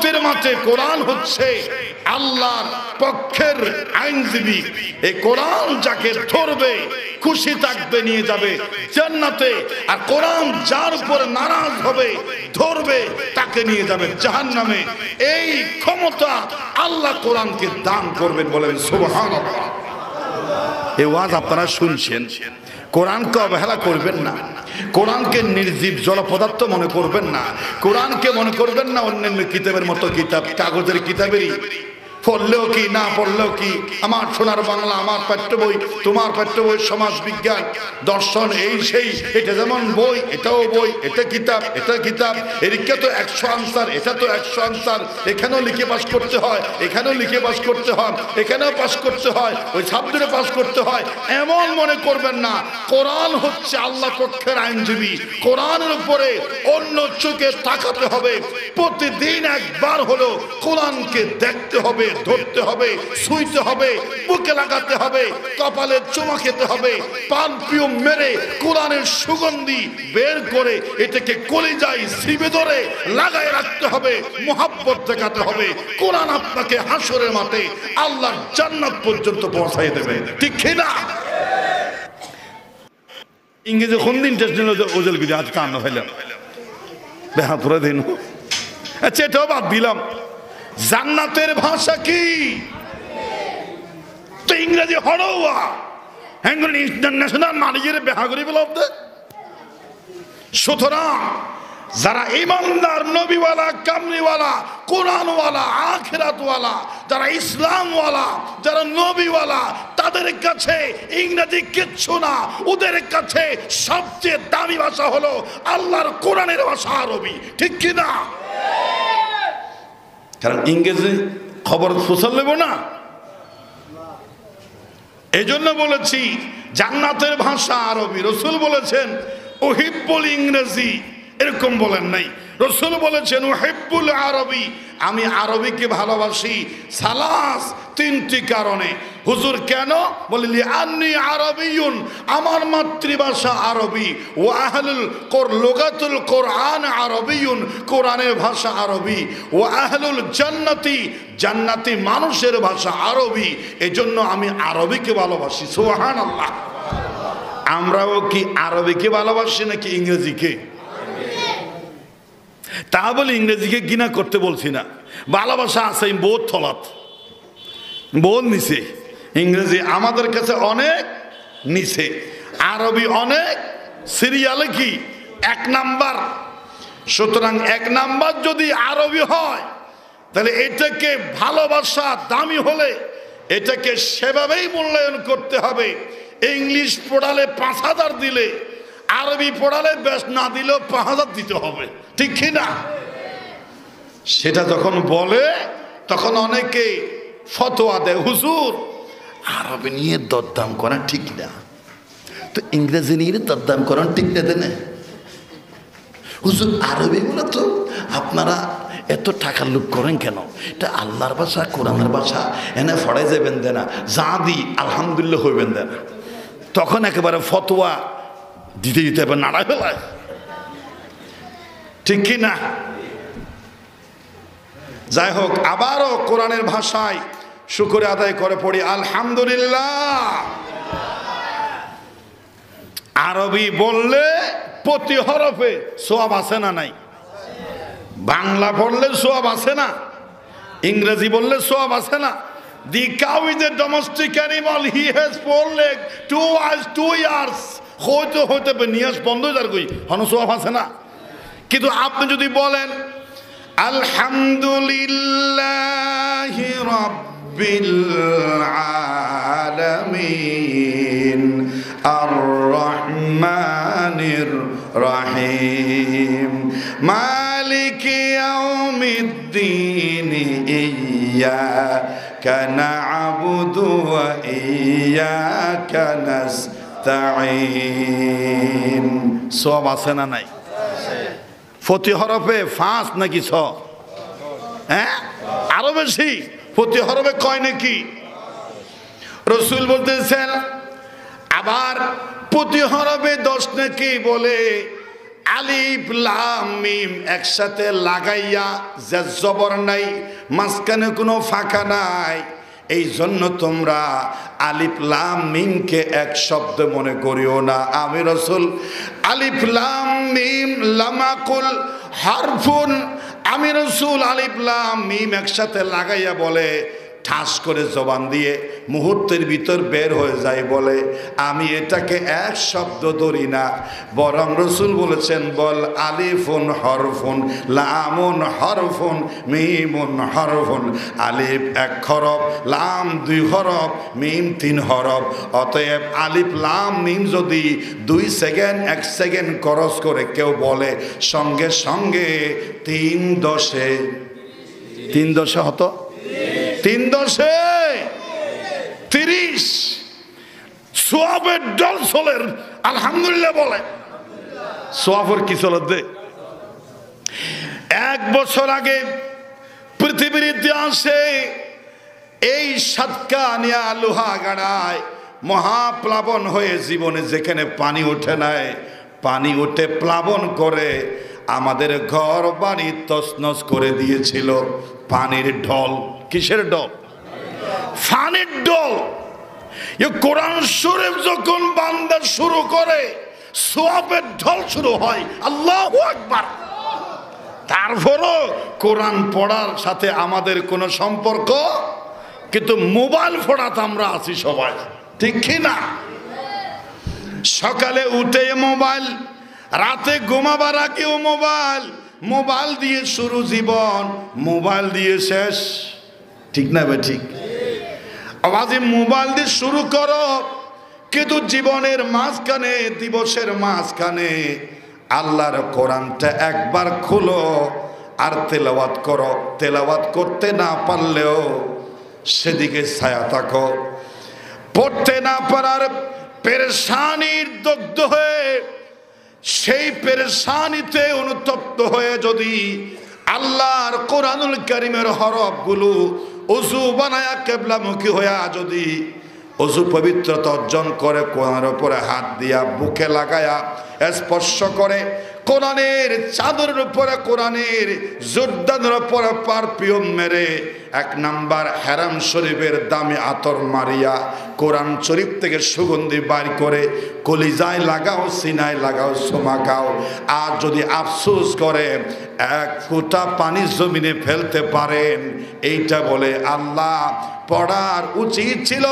কিয়ামতের মাঠে কোরআন হচ্ছে আল্লাহর পক্ষের আইনজীবী। এই কোরআন যাকে ধরবে খুশি থাকবে নিয়ে যাবে জান্নাতে, আর কোরআন যার উপর নারাজ হবে ধরবে তাকে নিয়ে যাবে জাহান্নামে। এই ক্ষমতা আল্লাহ কোরআনকে দান করবেন, বলেন সুবহানাল্লাহ। এই ওয়াজ আপনারা শুনছেন, কোরআনকে অবহেলা করবেন না, কোরআনকে নির্জীব জড় পদার্থ মনে করবেন না, কোরআনকে মনে করবেন না অন্যান্য কিতাবের মতো কিতাব, কাগজের কিতাবেরই। পড়লেও কি না পড়লেও কি, আমার সোনার বাংলা, আমার পাঠ্য বই, তোমার পাঠ্য বই, সমাজ বিজ্ঞান, দর্শন, এই সেই, এটা যেমন বই, এটাও বই, এটা কিতাব, এটা কিতাব, এদিকে তো 100 আনসার, এটা তো 100 আনসার, এখানেও লিখে পাস করতে হয়, এখানেও লিখে পাস করতে হয়, এখানেও পাস করতে হয়, ওই সাবজেক্টে পাস করতে হয়, এমন মনে করবেন না। কোরআন হচ্ছে আল্লাহ পক্ষের আইনজীবী। কোরআনের উপরে অন্য চোখে তাকাতে হবে, প্রতিদিন একবার হলো কোরআনকে দেখতে হবে, ধরতে হবে, ছুঁইতে হবে, বুকে লাগাতে হবে, কপালে চুমা খেতে হবে, পান পিও মেরে কোরআনের সুগন্ধি বের করে এটাকে কলিজায় সিবে ধরে লাগায় রাখতে হবে, মুহাব্বত দেখাতে হবে। কোরআন আপনাকে হাসরের মাঠে আল্লাহর জান্নাত পর্যন্ত পৌঁছায় দেবে, ঠিক কি না? ইংরেজি কোন দিন টেস্ট নিল ওজল গিয়ে আজ কান্ন হইলাম বেহাপুরা দিন। আচ্ছা, এটাও বাদ দিলাম। জান্নাতের ভাষা কি? তো ইংরেজি হড়োয়া ইন্টারন্যাশনাল ম্যানেজারে বেহা করি বলতে। সুতরাং যারা ইমানদার, নবীওয়ালা, কামলিওয়ালা, কোরআনওয়ালা, আখিরাতওয়ালা, যারা ইসলামওয়ালা, যারা নবীওয়ালা, তাদের কাছে ইংরেজি কিচ্ছু না। ওদের কাছে সবচেয়ে দামি ভাষা হলো আল্লাহর কোরআনের ভাষা আরবি, ঠিক কিনা? কারণ ইংরেজি খবর সোশ্যাল নেব না। এই জন্য বলেছি জান্নাতের ভাষা আরবি। রসুল বলেছেন উহিব্বুল ইংরেজি, এরকম বলেন নাই। রসুল বলেছেন উহিব্বুল আরবি, আমি আরবিকে ভালোবাসি। সালাস, 3টি কারণে। হুজুর কেন? বলিলি আন্নি আরবিয়ুন, আমার মাতৃভাষা আরবি। ও আহলুল লুগাতুল কোরআন আরবিয়ুন, কোরআনের ভাষা আরবি। ও আহলুল জান্নাতি, জান্নাতি মানুষের ভাষা আরবি। এজন্য আমি আরবিকে ভালোবাসি। সুবহানাল্লাহ। আমরাও কি আরবিকে ভালোবাসি নাকি ইংরেজিকে? তা বলে ইংরেজিকে ঘৃণা করতে বলছি না। ভালোবাসা আছে, বোধ থলাত, বোধ নিছে। ইংরেজি আমাদের কাছে অনেক নিছে, আরবি অনেক সিরিয়ালে কি 1 নাম্বার। সুতরাং 1 নাম্বার যদি আরবি হয়, তাহলে এটাকে ভালোবাসা দামি হলে এটাকে সেভাবেই মূল্যায়ন করতে হবে। ইংলিশ পড়ালে 5000 দিলে, আরবি পড়ালে বেশ না দিলেও 5000 দিতে হবে, ঠিক কি না? সেটা যখন বলে তখন অনেকে ফতোয়া দেয়, হুজুর আরবি নিয়ে দরদাম করা ঠিক না, তো ইংরেজি নিয়ে দরদাম করা ঠিক না। দেন হুজুর আরবি বলে তো আপনারা এত টাকা লুক করেন কেন? এটা আল্লাহর ভাষা, কোরআনের ভাষা, এনে ফড়াই যাবেন দেনা, যা দি আলহামদুলিল্লাহ হইবেন দেনা। তখন একেবারে ফতোয়া দিতে দিতে এবার নাড়া ফেলায়, ঠিক কি না? যাই হোক, আবারও কোরআনের ভাষায় শুকর আদায় করে পড়ি আলহামদুলিল্লাহ। আরবি বললে প্রতি হরফে সওয়াব আছে না নাই? বাংলা পড়লে সওয়াব আছে না? ইংরেজি বললে সওয়াব আছে না? The cow is a domestic animal. He has 4 legs, 2 eyes, 2 ears. হয়তো হয়তো নিয়াস বন্ধ যার কই হন সওয়াব আছে না? কিন্তু আপনি যদি বলেন আলহামদুলিল্লাহি রাব্বিল আলামিন আর রহমানির রহিম মালিকি ইয়াউমিদ্দিন ইয়্যাকা না'বুদু ওয়া ইয়্যাকা নাস্তাঈন। সওয়াব আছে না নাই? প্রতি হরফে 5 নাকি 6? হ্যাঁ, আরো বেশি। প্রতি হরফে কয় নাকি? রসুল বলতেছেন আবার প্রতি হরফে 10 নাকি বলে আলিফ লাম মিম একসাথে লাগাইয়া যে জবর নাই, মাঝখানে কোনো ফাঁকা নাই, এই জন্য তোমরা আলিফ লাম মিমকে এক শব্দ মনে করিও না। আমি রাসূল আলিফ লাম মিম লামাকুল হারফুন, আমি রাসূল আলিফ লাম মিম একসাথে লাগাইয়া বলে ঠাস করে জবান দিয়ে মুহূর্তের ভিতর বের হয়ে যায় বলে আমি এটাকে এক শব্দ ধরি না, বরং রাসূল বলেছেন বল আলিফুন হরফুন লামুন হরফুন মিমুন হরফুন। আলিফ এক হরফ, লাম দুই হরফ, মিম তিন হরফ। অতএব আলিফ লাম মিম যদি 2 সেকেন্ড 1 সেকেন্ড খরচ করে কেউ বলে সঙ্গে সঙ্গে 3 দশে 3 দশে হতো 3 দশে 30 সোয়াবের ডল চলের আলহামদুলিল্লাহ বলে। সোয়াবের কি চলে দে? 1 বছর আগে পৃথিবীর ইতিহাসে এই সাতকানিয়া লোহাগাড়ায় মহাপ্লাবন হয়ে জীবনে যেখানে পানি ওঠে নাই, পানি উঠে প্লাবন করে আমাদের ঘর বাড়ি তছনছ করে দিয়েছিল পানির ঢল। কিসের ঢল? পানির ঢল। এই কোরআন শরীফ যখন বান্দা শুরু করে সওয়াবের ঢল শুরু হয়, আল্লাহু আকবার। তারপরও কোরআন পড়ার সাথে আমাদের কোনো সম্পর্ক, কিন্তু মোবাইল পড়াতে আমরা আছি সবাই, ঠিক কি না? সকালে উঠে মোবাইল, রাতে ঘুমাবার আগেও মোবাইল, মোবাইল দিয়ে শুরু জীবন, মোবাইল দিয়ে শেষ, ঠিক না ভাই? ঠিক। আওয়াজে মোবাইল দিয়ে শুরু করো, কিন্তু জীবনের মাঝখানে, দিবসের মাঝখানে আল্লাহর কোরআনটা একবার খুলো আর তেলাওয়াত করো। তেলাওয়াত করতে না পারলেও সেদিকে ছায়া থাকো। পড়তে না পারার পেরেশানির দগ্ধ হয়ে, সেই পেরেশানিতে অনুতপ্ত হয়ে যদি আল্লাহর কোরআনুল কারীমের হরফগুলো ওযু বানায়া কিবলামুখী হইয়া যদি ওযু পবিত্রতা অর্জন করে কোরআনের উপরে হাত দিয়া বুকে লাগায়া স্পর্শ করে, কোরআনের চাদরের উপরে, কোরআনের জোরদানের উপরে পারফিউম মেরে 1 নাম্বার হারাম শরীফের দামি আতর মারিয়া কোরআন শরীফ থেকে সুগন্ধি বাইর করে কলিজায় লাগাও, সিনায় লাগাও, সোমাকাও। আর যদি আফসোস করে 1 ফোঁটা পানি জমিনে ফেলতে পারেন, এইটা বলে আল্লাহ পড়ার উচিত ছিল,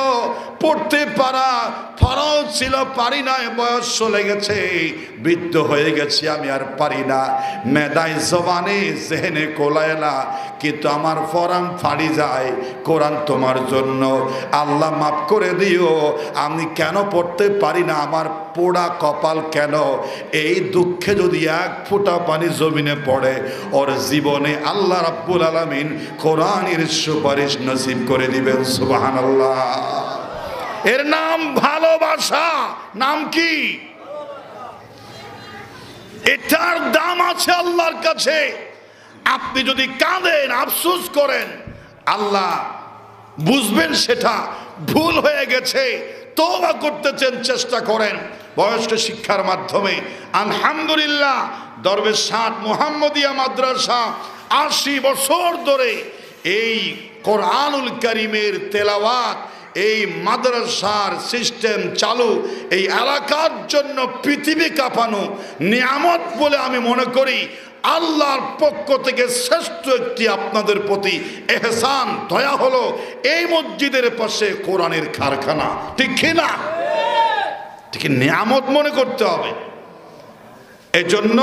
পড়তে পারা ফরজ ছিল, পারি না, বয়স চলে গেছে, বৃদ্ধ হয়ে গেছি, আমি আর পারি না, মেদায় জবানে জেহেনে কোলায় না, কিন্তু আমার ফরাম ফাড়ি যায়। কোরআন তোমার জন্য, আল্লাহ মাফ করে দিও, আমি কেন পড়তে পারি না, আমার পোড়া কপাল কেন? এই দুঃখে যদি 1 ফোঁটা পানি জমিনে পড়ে, ওর জীবনে আল্লাহ রাব্বুল আলামিন কোরআনের সুপারিশ নসিব করে দিবেন। সুবহানাল্লাহ। এর নাম ভালোবাসা। নাম কি? এটার দাম আছে আল্লাহর কাছে। আপনি যদি কাঁদেন, আফসোস করেন, আল্লাহ বুঝবেন সেটা ভুল হয়ে গেছে, তওবা করতেছেন, চেষ্টা করেন বয়স্ক শিক্ষার মাধ্যমে। আলহামদুলিল্লাহ, দরবেশ সাদ মুহাম্মদিয়া মাদ্রাসা 80 বছর ধরে এই কোরআনুল কারীমের তেলাওয়াত, এই মাদ্রাসার সিস্টেম চালু, এই এলাকার জন্য পৃথিবী কাঁপানো নিয়ামত বলে আমি মনে করি। আল্লাহর পক্ষ থেকে শ্রেষ্ঠ একটি আপনাদের প্রতি এহসান, দয়া হলো এই মসজিদের পাশে কোরআনের কারখানা, ঠিক কি না? ঠিক নিয়ামত মনে করতে হবে। এজন্য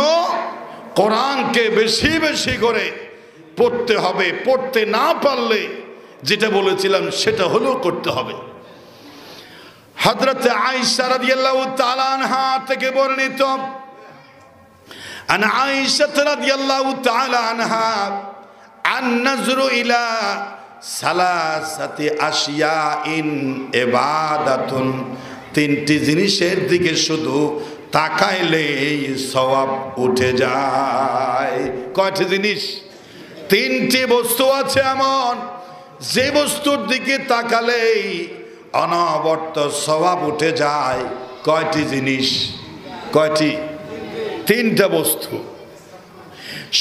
কোরআনকে বেশি বেশি করে পড়তে হবে। পড়তে না পারলে যেটা বলেছিলাম সেটা হলেও করতে হবে। হযরত আয়েশা রাদিয়াল্লাহু তাআলা আনহা থেকে বর্ণিত, আন আয়েশা রাদিয়াল্লাহু তাআলা আনহা আন নাজরু ইলা সালাসাতি আশিয়াইন ইবাদাতুন, 3টি জিনিসের দিকে শুধু তাকাইলেই সওয়াব উঠে যায়। কয়টি জিনিস? 3টি বস্তু আছে এমন, যে বস্তুর দিকে তাকালেই অনবরত সওয়াব উঠে যায়। কয়টি জিনিস? কয়টি? তিনটা বস্তু,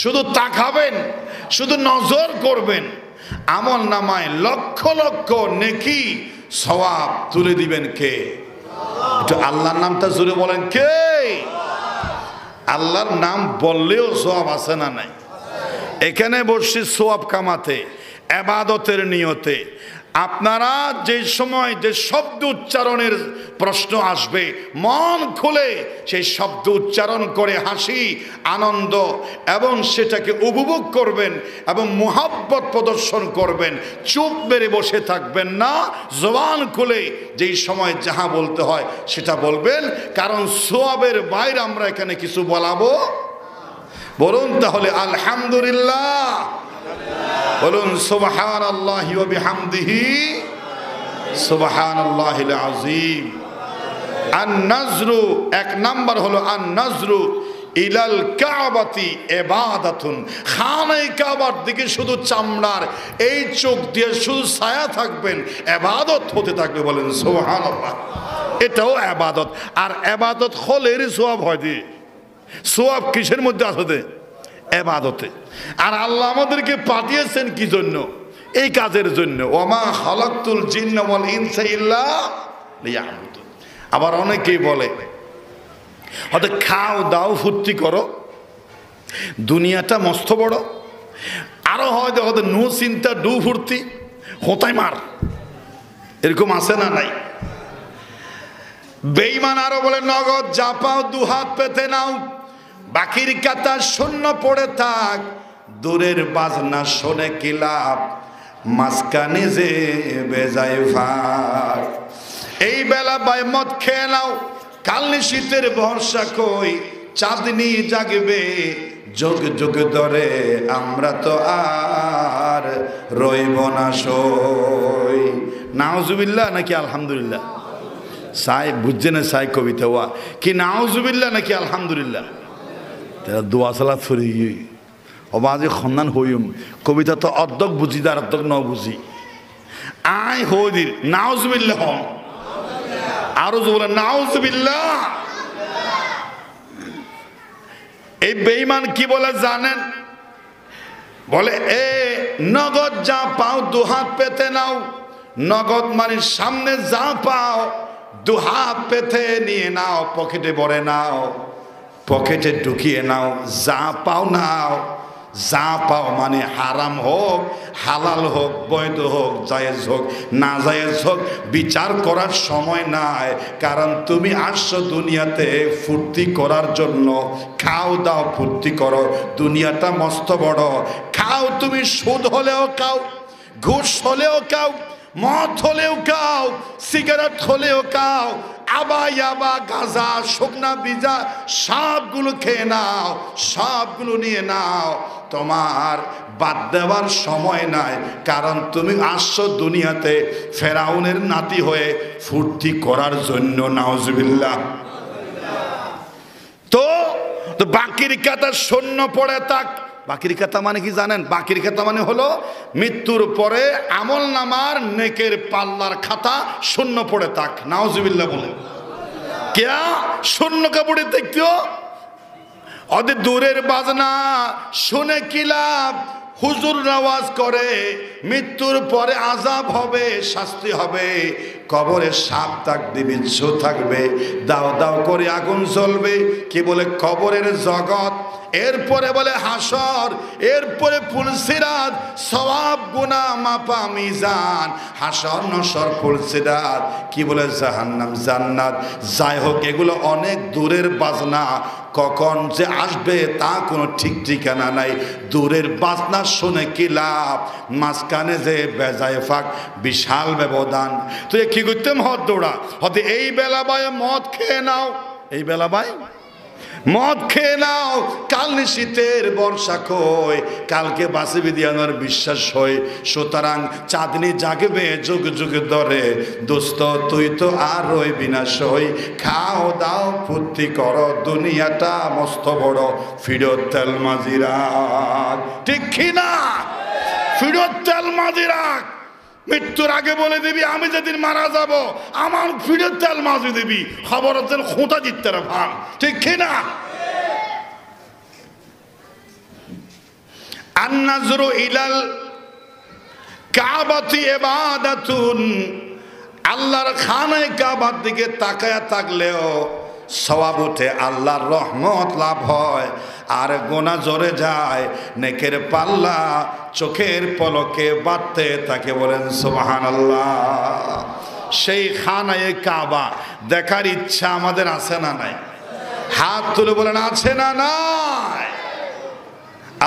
শুধু তাকাবেন, শুধু নজর করবেন, আমল নামায় লক্ষ লক্ষ নেকি সওয়াব তুলে দিবেন কে? একটু আল্লাহর নামটা জুড়ে বলেন, কে? আল্লাহর নাম বললেও সওয়াব আছে না নাই? এখানে বসছি সওয়াব কামাতে, ইবাদতের নিয়তে। আপনারা যে সময় যে শব্দ উচ্চারণের প্রশ্ন আসবে, মন খুলে সেই শব্দ উচ্চারণ করে হাসি আনন্দ এবং সেটাকে উপভোগ করবেন এবং মুহাব্বত প্রদর্শন করবেন। চুপ মেরে বসে থাকবেন না, জবান খুলে যেই সময় যাহা বলতে হয় সেটা বলবেন, কারণ সওয়াবের বাইরে আমরা এখানে কিছু বলাবো। বলুন তাহলে আলহামদুলিল্লাহ, বলুন সুবহানাল্লাহি ওয়া বিহামদিহি সুবহানাল্লাহিল আযীম। আন-নাজরু, এক নাম্বার হলো আন-নাজরু ইলাল কাবাতি ইবাদাতুন। খানায়ে কাবার দিকে শুধু চামড়ার এই চোখ দিয়ে শুধু ছায়া থাকবেন, ইবাদত হতে থাকবে। বলেন সুবহানাল্লাহ। এটাও ইবাদত। আর ইবাদত হলেরই সওয়াব হয়। দিয়ে সওয়াব কিসের মধ্যে আছে? ইবাদতে। আর আল্লাহ আমাদেরকে পাঠিয়েছেন কি জন্য? এই কাজের জন্য। ওমা খালাকতুল জিন্না ওয়াল ইনসা ইল্লা লিয়াবুদুন। আবার অনেকেই বলে হয়তো খাও দাও ফুর্তি করো, দুনিয়াটা মস্ত বড়। আরো হয়তো হয়তো নো চিন্তা ডু ফুর্তি, হোতাই মার, এরকম আছে না নাই? বেঈমান আরো বলে নগদ যা পাও দুহাত পেতে নাও, বাকির কাতা শূন্য পড়ে থাক, দূরের বাজনা শোনে কি লাভ, মাঝখানে যে বেজায় ফাঁক। এই বেলা বাই মদ খেয়ে নাও, কাল শীতের ভরসা কই, চাঁদনি জাগবে যোগ যোগ ধরে, আমরা তো আর রইব না সই। নাউজুবিল্লাহ নাকি আলহামদুলিল্লাহ? সাই বুঝছে না সাই কবিতা ওয়া কি নাউজুবিল্লাহ নাকি আলহামদুলিল্লাহ? তারা দোয়া সালাত ফরি অবাজে খন্দান হইম। কবিতা তো অর্ধক বুঝি, তার অর্ধক ন বুঝি। আয় হইদির নাউজুবিল্লাহ হন, আরো বলে নাউজুবিল্লাহ। এই বেঈমান কি বলে জানেন? বলে এ নগদ যা পাও দুহাত পেতে নাও। নগদ মানে সামনে যা পাও দুহাত পেতে নিয়ে নাও, পকেটে ভরে নাও, পকেটে ঢুকিয়ে নাও, যা পাও নাও। যা পাও মানে হারাম হোক হালাল হোক বৈধ হোক জায়েজ হোক না জায়েজ হোক, বিচার করার সময় নাই। কারণ তুমি আসছো দুনিয়াতে ফুর্তি করার জন্য। খাও দাও ফুর্তি করো, দুনিয়াটা মস্ত বড়। খাও তুমি, সুদ হলেও খাও, ঘুষ হলেও খাও, মদ হলেও খাও, সিগারেট হলেও খাও, আবা ইয়াবা গাঁজা শুকনা বিজা সবগুলো খেয়ে নাও, সবগুলো নিয়ে নাও। তোমার বাদ দেওয়ার সময় নাই, কারণ তুমি আসছো দুনিয়াতে ফেরাউনের নাতি হয়ে ফুর্তি করার জন্য। নাউজুবিল্লাহ। তো বাকির কাতা শূন্য পড়ে থাক। বাকির খাতা মানে কি জানেন? বাকির খাতা মানে হলো মৃত্যুর পরে আমল নামার নেকের পাল্লার খাতা শূন্য পড়ে থাক। নাউজুবিল্লাহ বলে কেয়া শূন্য কাপড়ে দেখতো ওদের দূরের বাজনা শুনে কি লাভ? হুজুর নামাজ করে, মৃত্যুর পরে আযাব হবে, শাস্তি হবে, কবরে সাপ থাকবে, বিচ্ছু থাকবে, দাও দাও করে আগুন জ্বলবে। কি বলে কবরের জগৎ, এরপরে বলে হাসর, এরপরে পুলসিরাত, সওয়াব গুনাহ মাপা মিজান, হাসর নসর পুলসিরাত। কি বলে জাহান্নাম জান্নাত। যাই হোক, এগুলো অনেক দূরের বাজনা, কখন যে আসবে তা কোনো ঠিক ঠিকানা নাই। দূরের বাজনা শুনে কি লাভ, মাঝখানে যে বেজায় ফাঁক, বিশাল ব্যবধান। তো কি করতে মদ দৌড়া হতে এই বেলা বাই মদ খেয়ে নাও, এই বেলা বাই মদ খেয়ে নাও, কাল নিশীতের বর্ষা কই, কালকে বাঁচিবি দিয়ানোর বিশ্বাস হয়। সুতরাং চাঁদনি জাগবে যুগ যুগ ধরে, দোস্ত তুই তো আর রইবি না সই। খাও দাও ফুর্তি করো, দুনিয়াটা মস্ত বড়, ফিরত তেল মাঝি রাখ। ঠিক কিনা? ফিরত তেল মাঝি রাখ। মৃত্যুর আগে বলে দিবি আমি যেদিন মারা যাব আমার ফিরত তেল মাঝি দিবি, খবর হচ্ছেন খোঁতা জিততে ভাঙ। ঠিক কিনা? আন-নাজরু ইলাল কাবাতি ইবাদাতুন, আল্লাহর খানায় কাবার দিকে তাকায়া থাকলেও সওয়াব ওঠে, আল্লাহর রহমত লাভ হয়, আর গোনা জোরে যায়, নেকের পাল্লা চোখের পলকে বাড়তে থাকে। বলেন সুবহানাল্লাহ। সেই খানায় কাবা দেখার ইচ্ছা আমাদের আছে না নাই? হাত তুলে বলেন আছে না নাই?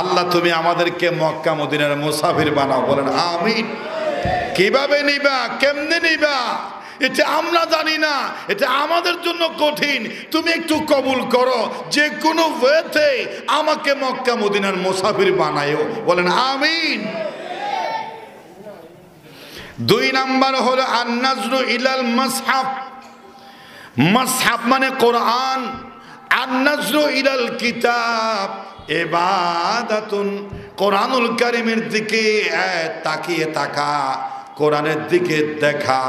আল্লাহ তুমি আমাদেরকে মক্কা মদিনার মুসাফির বানাও। বলেন আমিন। কিভাবে নিবা, কেমনে নিবা এটা আমরা জানি না, এটা আমাদের জন্য কঠিন। তুমি একটু কবুল করো, যে কোনো ওয়েতে আমাকে মক্কা মদিনার মুসাফির বানায়ো। বলেন আমিন। 2 নাম্বার হলো আন-নাজরু ইলাল মাসহাফ। মাসহাফ মানে কোরআন, আন-নাজরু ইলাল কিতাব ইবাদাতুন, কোরআনুল কারীমের দিকে তাকিয়ে থাকা, কোরআনের দিকে দেখা,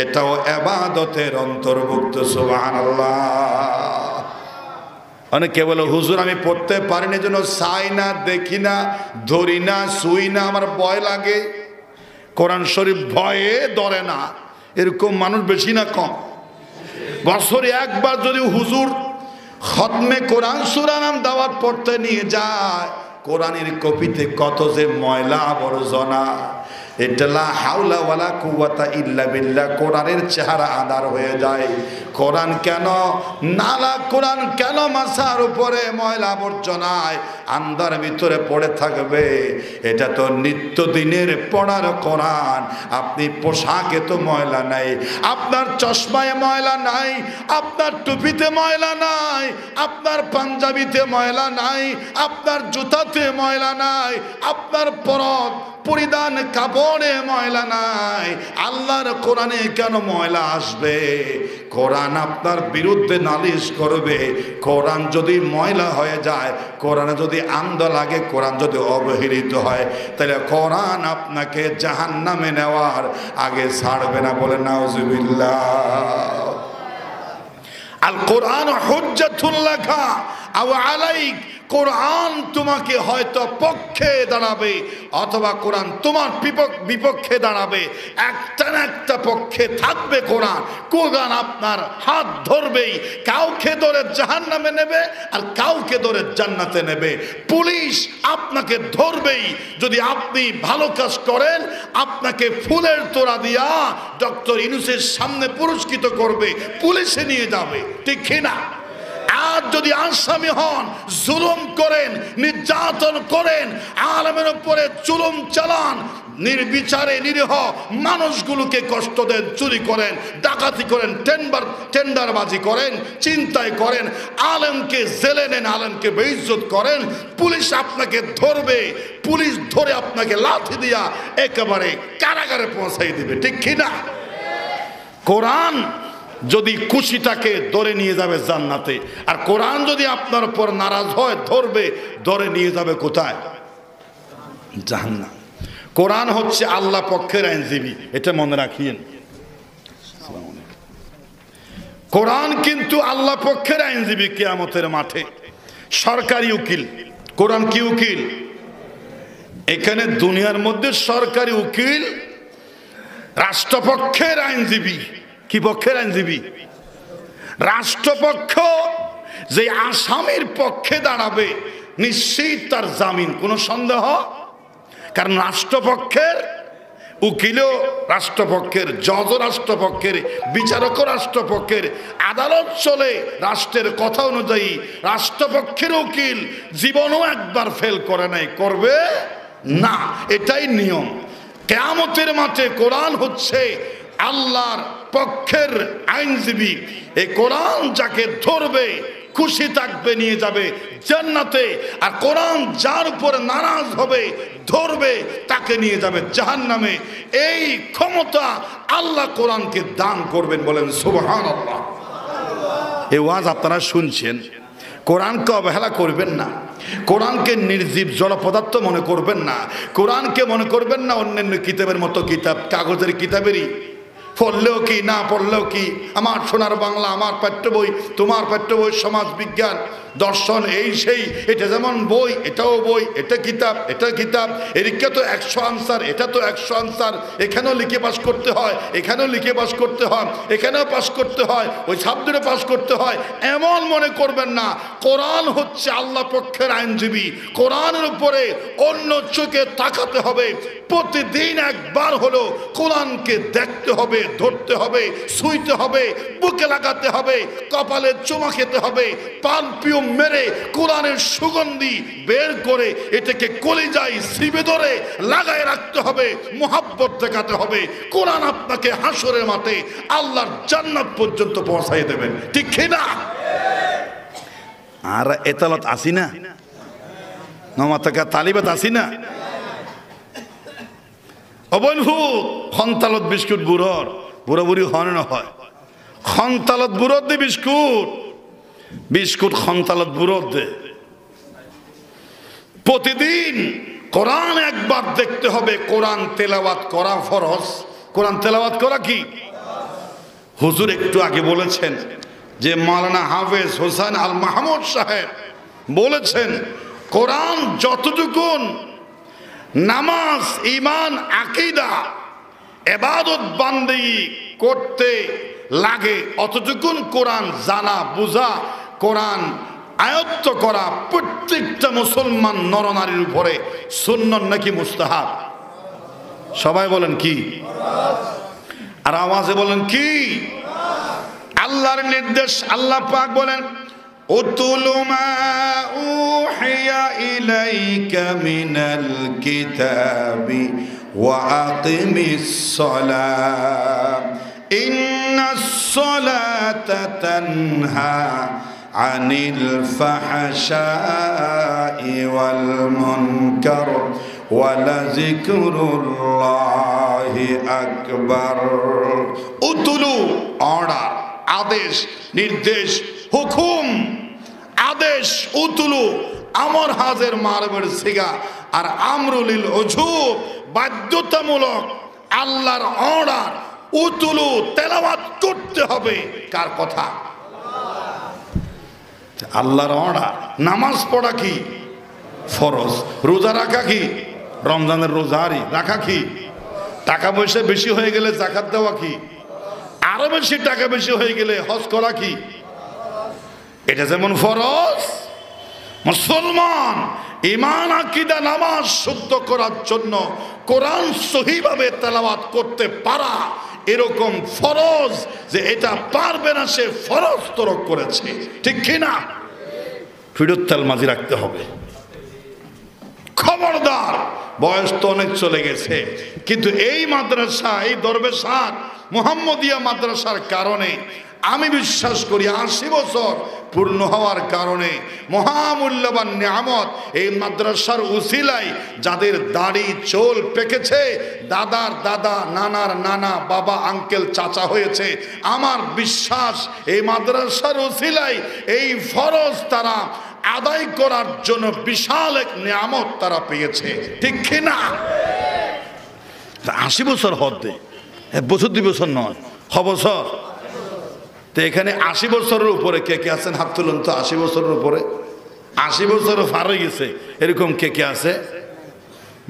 এটাও ইবাদতের অন্তর্ভুক্ত। সুবহানাল্লাহ। অনেকে বলে হুজুর আমি পড়তে পারি না, জন্য চাই না, দেখি না, ধরি না, শুই না, আমার ভয় লাগে। কোরআন শরীফ ভয়ে ধরে না, এরকম মানুষ বেশি না কম? বছরে একবার যদি হুজুর খতমে কোরআন সূরা নাম দাওয়াত পড়তে নিয়ে যায়, কোরআনের কপিতে কত যে ময়লা আবর্জনা, এটা লা হাওলা ওয়ালা কুওয়াতা ইল্লা বিল্লাহ। কোরআনের চেহারা আঁধার হয়ে যায়। কোরআন কেন নালা, কোরআন কেন মাথার উপরে ময়লা আবর্জনায় আন্ধার ভিতরে পড়ে থাকবে? এটা তো নিত্যদিনের পড়ার কোরআন। আপনি পোশাকে তো ময়লা নাই, আপনার চশমায় ময়লা নাই, আপনার টুপিতে ময়লা নাই, আপনার পাঞ্জাবিতে ময়লা নাই, আপনার জুতাতে ময়লা নাই, আপনার পরিধান কাপড়ে ময়লা নাই। আল্লাহর কোরআনে কেন ময়লা আসবে? কোরআন আপনার বিরুদ্ধে নালিশ করবে। কোরআন যদি ময়লা হয়ে যায়, কোরআনে যদি আন্ধ লাগে, কোরআন যদি অবহেলিত হয়, তাহলে কোরআন আপনাকে জাহান্নামে নেওয়ার আগে ছাড়বে না। বলে নাউজুবিল্লাহ। আল কোরআন হুজ্জাতুল লাকা আও আলাইক, কোরআন তোমাকে হয়তো পক্ষে দাঁড়াবে অথবা কোরআন তোমার বিপক্ষে দাঁড়াবে। একটা না একটা পক্ষে থাকবে কোরআন। কোরআন আপনার হাত ধরবেই, কাউকে ধরে জাহান্নামে নেবে আর কাউকে ধরে জান্নাতে নেবে। পুলিশ আপনাকে ধরবেই, যদি আপনি ভালো কাজ করেন আপনাকে ফুলের তোড়া দিয়া ডক্টর ইউনূসের সামনে পুরস্কৃত করবে, পুলিশে নিয়ে যাবে, ঠিক কিনা? আর যদি আসামি হন, জুলুম করেন, নির্যাতন করেন, আলেমের উপরে জুলুম চালান, নির্বিচারে নিরীহ মানুষগুলোকে কষ্ট দেন, চুরি করেন, ডাকাতি করেন, টেন্ডারবাজি করেন, চিন্তায় করেন, আলেমকে জেলে নেন, আলেমকে বেইজ্জত করেন, পুলিশ আপনাকে ধরবে, পুলিশ ধরে আপনাকে লাথি দিয়া একেবারে কারাগারে পৌঁছাই দিবে, ঠিক কিনা? কোরআন যদি খুশি থাকে ধরে নিয়ে যাবে জান্নাতে, আর কোরআন যদি আপনার উপর নারাজ হয় ধরবে, ধরে নিয়ে যাবে কোথায়? জাহান্নাম। কোরআন হচ্ছে আল্লাহ পক্ষের আইনজীবী, এটা মনে রাখিয়েন। কোরআন কিন্তু আল্লাহ পক্ষের আইনজীবী কিয়ামতের মাঠে, সরকারি উকিল। কোরআন কি উকিল? এখানে দুনিয়ার মধ্যে সরকারি উকিল রাষ্ট্রপক্ষের আইনজীবী। কি পক্ষের আইনজীবী? রাষ্ট্রপক্ষ যে আসামির পক্ষে দাঁড়াবে নিশ্চিত তার জামিন, কোনো সন্দেহ। কারণ রাষ্ট্রপক্ষের উকিলও রাষ্ট্রপক্ষের, জজও রাষ্ট্রপক্ষের, বিচারকও রাষ্ট্রপক্ষের, আদালত চলে রাষ্ট্রের কথা অনুযায়ী। রাষ্ট্রপক্ষের উকিল জীবনও একবার ফেল করে নাই, করবে না, এটাই নিয়ম। কিয়ামতের মাঠে কোরআন হচ্ছে আল্লাহর পক্ষের আইনজীবী। এই কোরআন যাকে ধরবে খুশি থাকবে, নিয়ে যাবে জান্নাতে, আর কোরআন যার উপরে নারাজ হবে ধরবে তাকে নিয়ে যাবে জাহান্নামে। এই ক্ষমতা আল্লাহ কোরআনকে দান করবেন। বলেন সুবহানাল্লাহ। এই ওয়াজ আপনারা শুনছেন। কোরআনকে অবহেলা করবেন না, কোরআনকে নির্জীব জড় পদার্থ মনে করবেন না, কোরআনকে মনে করবেন না অন্যান্য কিতাবের মতো কিতাব, কাগজের কিতাবেরই। পড়লেও কি না পড়লেও কি, আমার সোনার বাংলা, আমার পাঠ্য বই, তোমার পাঠ্য বই, সমাজ বিজ্ঞান, দর্শন এই সেই, এটা যেমন বই, এটাও বই, এটা কিতাব, এটা কিতাব, এদিকে তো 100 আনসার, এটা তো 100 আনসার, এখানেও লিখে পাস করতে হয়, এখানেও লিখে পাস করতে হয়, এখানেও পাস করতে হয়, ওই সাবজেক্টে পাস করতে হয়, এমন মনে করবেন না। কোরআন হচ্ছে আল্লাহ পক্ষের আইনজীবী। কোরআনের উপরে অন্য চোখে তাকাতে হবে, প্রতিদিন একবার হলো কোরআনকে দেখতে হবে, ধরতে হবে, ছুঁইতে হবে, বুকে লাগাতে হবে, কপালে চুমা খেতে হবে, পান পিউম মেরে কোরআনের সুগন্ধি বের করে এটাকে কলিজায় সিবে ধরে লাগায় রাখতে হবে, মুহাব্বত দেখাতে হবে। কোরআন আপনাকে হাসরের মাঠে আল্লাহর জান্নাত পর্যন্ত পৌঁছাই দেবেন, ঠিক কিনা? আর এতালত আসি না, নমাতাকা তালিবাত আসি না, অবনভূ খন্তালত বিস্কুট বুড়োর বুড়ো বুড়ি হনে না হয়, খন্তালত বুড়োর দে বিস্কুট, বিস্কুট খন্তালত বুড়োর দে। প্রতিদিন কোরআন একবার দেখতে হবে, কোরআন তেলাওয়াত করা ফরজ। কোরআন তেলাওয়াত করা কি? হুজুর একটু আগে বলেছেন যে মাওলানা হাফেজ হোসেন আল মাহমুদ সাহেব বলেছেন, কোরআন যতটুকুন নামাজ, ঈমান, আকীদা, ইবাদত বান্দেগি করতে লাগে অতটুকুন কোরআন জানা, বুঝা, কোরআন আয়ত্ত করা প্রত্যেকটা মুসলমান নরনারীর উপরে সুন্নত নাকি মুস্তাহাব? সবাই বলেন কি? আর আওয়াজে বলেন কি? আল্লাহর নির্দেশ। আল্লাহ পাক বলেন, উতুলু মা উহিয়া ইলাইকা মিনাল কিতাবি ওয়া আকিমিস সালাত ইন্নাস সালাতা তানহা আনিল ফাহশাই ওয়াল মুনকার ওয়া লাযিকরুল্লাহি আকবার। উতুলু অর্ডার, আদেশ, নির্দেশ, হুকুম, আদেশ। উতুলু আমর হাজের মারবের সিগা, আর আমরুলিল উজুব বাধ্যতামূলক, আল্লাহর অর্ডার। উতুলু তেলাওয়াত করতে হবে। কার কথা? আল্লাহর অর্ডার। নামাজ পড়া কি? ফরজ। রোজা রাখা কি? রমজানের রোজারি রাখা কি? টাকা পয়সা বেশি হয়ে গেলে যাকাত দেওয়া কি? আরো বেশি টাকা বেশি হয়ে গেলে হজ করা কি? এটা যেমন ফরজ, মুসলমান ঈমান, আকীদা, নামাজ শুদ্ধ করার জন্য কোরআন সহিভাবে তেলাওয়াত করতে পারা এরকম ফরজ, যে এটা পারবে না সে ফরজ তরক করেছে, ঠিক কিনা? ফিরত তেলমাজি রাখতে হবে। খবরদার, বয়স তো অনেক চলে গেছে, কিন্তু এই মাদ্রাসা, এই দরবেশার মুহাম্মদিয়া মাদ্রাসার কারণে আমি বিশ্বাস করি 80 বছর পূর্ণ হওয়ার কারণে মহামূল্যবান নিয়ামত এই মাদ্রাসার উসিলায় যাদের দাড়ি চুল পেকেছে, দাদার দাদা, নানার নানা, বাবা, আঙ্কেল, চাচা হয়েছে, আমার বিশ্বাস এই মাদ্রাসার উসিলায় এই ফরজ তারা আদায় করার জন্য বিশাল এক নিয়ামত তারা পেয়েছে, ঠিক কিনা? 80 বছর হতে, 1 বছর 2 বছর নয়, 6 বছর। তো এখানে 80 বছরের উপরে কে কে আছেন? হাত তুলুন তো। 80 বছরের উপরে, 80 বছরও পার হয়ে গেছে এরকম কে কে আছে?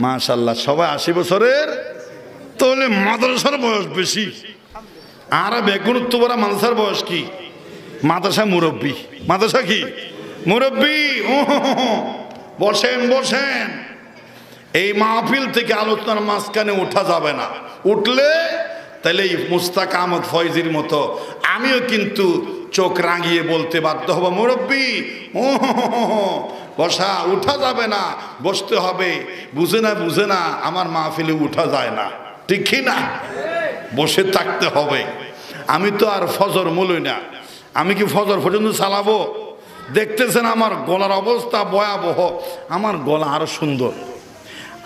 মাশাআল্লাহ, সবাই 80 বছরের। তাহলে মাদ্রাসার বয়স বেশি। আর বেগুনত্ব বড় মাদ্রাসার বয়স কি? মাদ্রাসা মুরব্বী। মাদ্রাসা কি? মুরব্বী। বসেন বসেন। এই মাহফিল থেকে আলোচনার মাঝখানে ওঠা যাবে না। উঠলে তাহলে মুস্তাক আহমদ ফয়জির মতো আমিও কিন্তু চোখ রাঙিয়ে বলতে বাধ্য হব, মুরব্বী বসা, উঠা যাবে না, বসতে হবে। বুঝে না আমার মাহফিলে উঠা যায় না, ঠিক কি না? বসে থাকতে হবে। আমি তো আর ফজর মূলই না, আমি কি ফজর পর্যন্ত চালাবো? দেখতেছেন আমার গলার অবস্থা ভয়াবহ। আমার গলা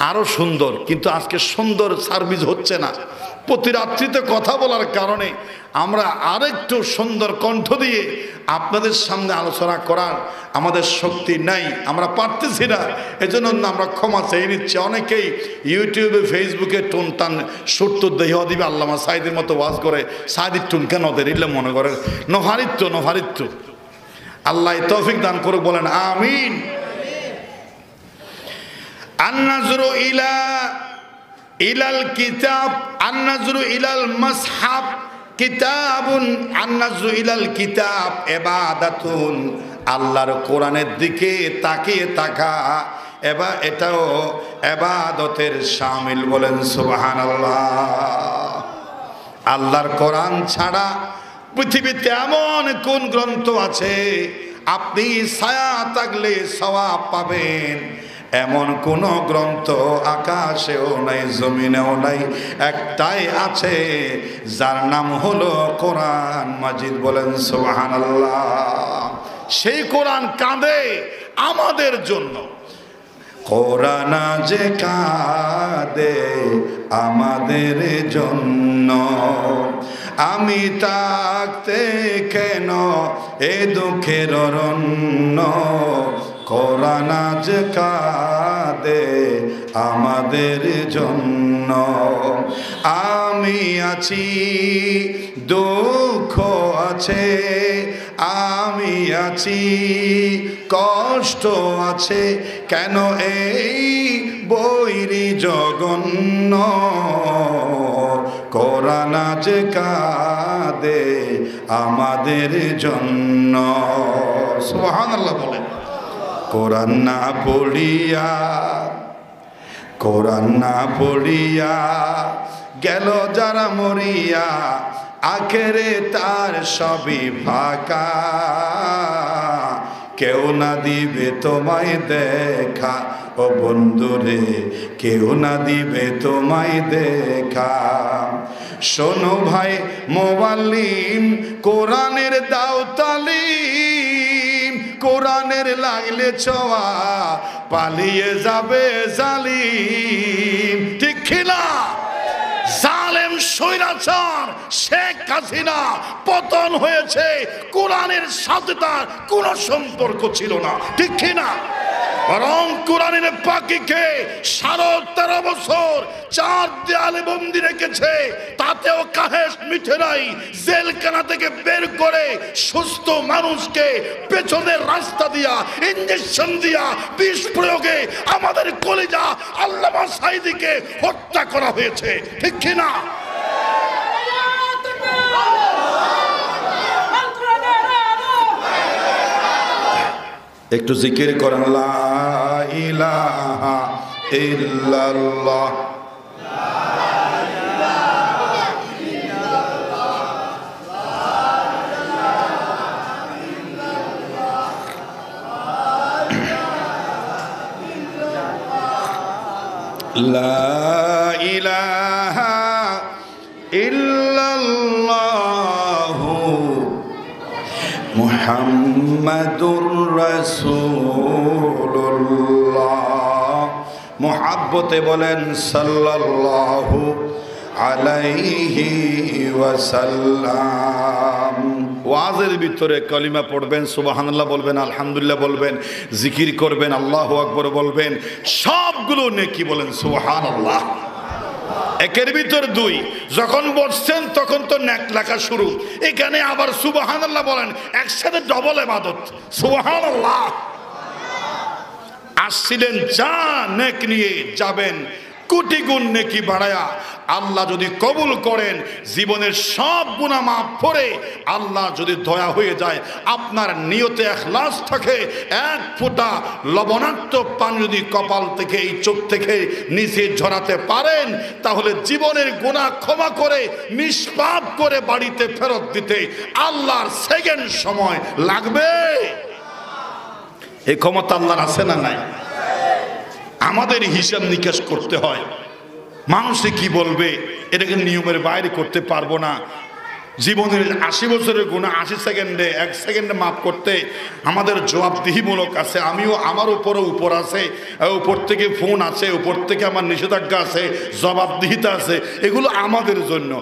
আরো সুন্দর, কিন্তু আজকে সুন্দর সার্ভিস হচ্ছে না। প্রতি রাত্রিতে কথা বলার কারণে আমরা আরেকটু সুন্দর কণ্ঠ দিয়ে আপনাদের সামনে আলোচনা করার আমাদের শক্তি নাই, আমরা পারতেছি না। এজন্য আমরা ক্ষমা চেয়ে নিচ্ছি। অনেকেই ইউটিউবে, ফেসবুকে টুন টান সত্তর দেহ দিবে আল্লামা সাইদের মতো ওয়াজ করে, সাইদির টুন কেন ওদের এলে মনে করে নভারিত্ব। আল্লাহ তৌফিক দান করুক, বলেন আমিন। আন-নাজরু ইলাল কিতাব, আন-নাজরু ইলাল মাসহাব কিতাবুন, আন-নাজরু ইলাল কিতাব ইবাদাতুন, আল্লাহর কোরআনের দিকে তাকিয়ে থাকা এটাও ইবাদতের শামিল, বলেন সুবহানাল্লাহ। আল্লাহর কোরআন ছাড়া পৃথিবীতে এমন কোন গ্রন্থ আছে আপনি ছায়া থাকলে সওয়াব পাবেন? এমন কোন গ্রন্থ আকাশেও নাই, জমিনেও নাই, একটাই আছে যার নাম হলো কোরআন মাজিদ, বলেন সুবহানাল্লাহ। সেই কোরআন কাঁদে আমাদের জন্য। কোরআন যে কাঁদে আমাদের জন্য, আমি থাকতে কেন এ দুঃখের অরণ্য, কোরআন যে কাঁদে আমাদের জন্য, আমি আছি দুঃখ আছে, আমি আছি কষ্ট আছে, কেন এই বৈরী জঘন্য, কোরআন যে কাঁদে আমাদের জন্য। সুবহানাল্লাহ বলেন। কোরআন না পড়িয়া, কোরআন না পড়িয়া গেল যারা মরিয়া, আখেরে তার সবই ফাঁকা, কেউ না দিবে তোমায় দেখা, ও বন্ধুরে কেউ না দিবে তোমায় দেখা। শোনো ভাই মোয়াল্লিম, কোরআনের দাও তালিম, কোরআনের লাগলে ছোঁয়া পালিয়ে যাবে জালিম, ঠিক কিনা? জালেম স্বৈরাচার শেখ হাসিনা পতন হয়েছে, কোরআনের সাথে তার কোনো সম্পর্ক ছিল না, ঠিক কিনা? বরং কোরআনের পাখিকে 13.5 বছর 4 দেয়ালে বন্দি রেখেছে, তাতেও কাহেস মিঠে নাই। জেলখানা থেকে বের করে সুস্থ মানুষকে পেছনের রাস্তা দিয়া, ইঞ্জেকশন দিয়া, বিষ প্রয়োগে আমাদের কলিজা আল্লামা সাঈদীকে হত্যা করা হয়েছে, ঠিক কিনা? একটু জিকির করেন, লা ইলাহা ইল্লাল্লাহ, লা ইলাহা ইল্লাল্লাহু মুহাম্মাদুর রাসূলুল্লাহ। মুহাব্বতে বলেন সাল্লাল্লাহু আলাইহি ওয়াসাল্লাম। ওয়াজের ভিতরে কালিমা পড়বেন, সুবহানাল্লাহ বলবেন, আলহামদুলিল্লাহ বলবেন, জিকির করবেন, আল্লাহু আকবার বলবেন, সবগুলো নেকি, বলেন সুবহানাল্লাহ। একের ভিতর দুই, যখন বসছেন তখন তো নেক লেখা শুরু, এখানে আবার সুবহানাল্লাহ বলেন, একসাথে ডবল ইবাদত, সুবহানাল্লাহ। আসছিলেন যা নেক নিয়ে যাবেন, কোটি গুণ নেকি বাড়ায়া। আল্লাহ যদি কবুল করেন, জীবনের সব গুনাহ মাফ করে, আল্লাহ যদি দয়া হয়ে যায়, আপনার নিয়তে ইখলাস থাকে, এক ফোঁটা লবণাক্ত পানি যদি কপাল থেকে, এই চোখ থেকে নিচে ঝরাতে পারেন, তাহলে জীবনের গুনাহ ক্ষমা করে নিষ্পাপ করে বাড়িতে ফেরত দিতে আল্লাহর সেকেন্ড সময় লাগবে। এই ক্ষমতা আল্লাহর আছে না নাই? আমাদের হিসাব নিকাশ করতে হয়, মানুষে কি বলবে এটাকে নিয়মের বাইরে করতে পারবো না। জীবনের 80 বছরের গুনাহ 80 সেকেন্ডে, 1 সেকেন্ডে মাফ করতে আমাদের জবাবদিহিমূলক আছে। আমিও, আমার উপরও উপর আছে, উপর থেকে ফোন আছে, উপর থেকে আমার নিষেধাজ্ঞা আছে, জবাবদিহিতা আছে, এগুলো আমাদের জন্য।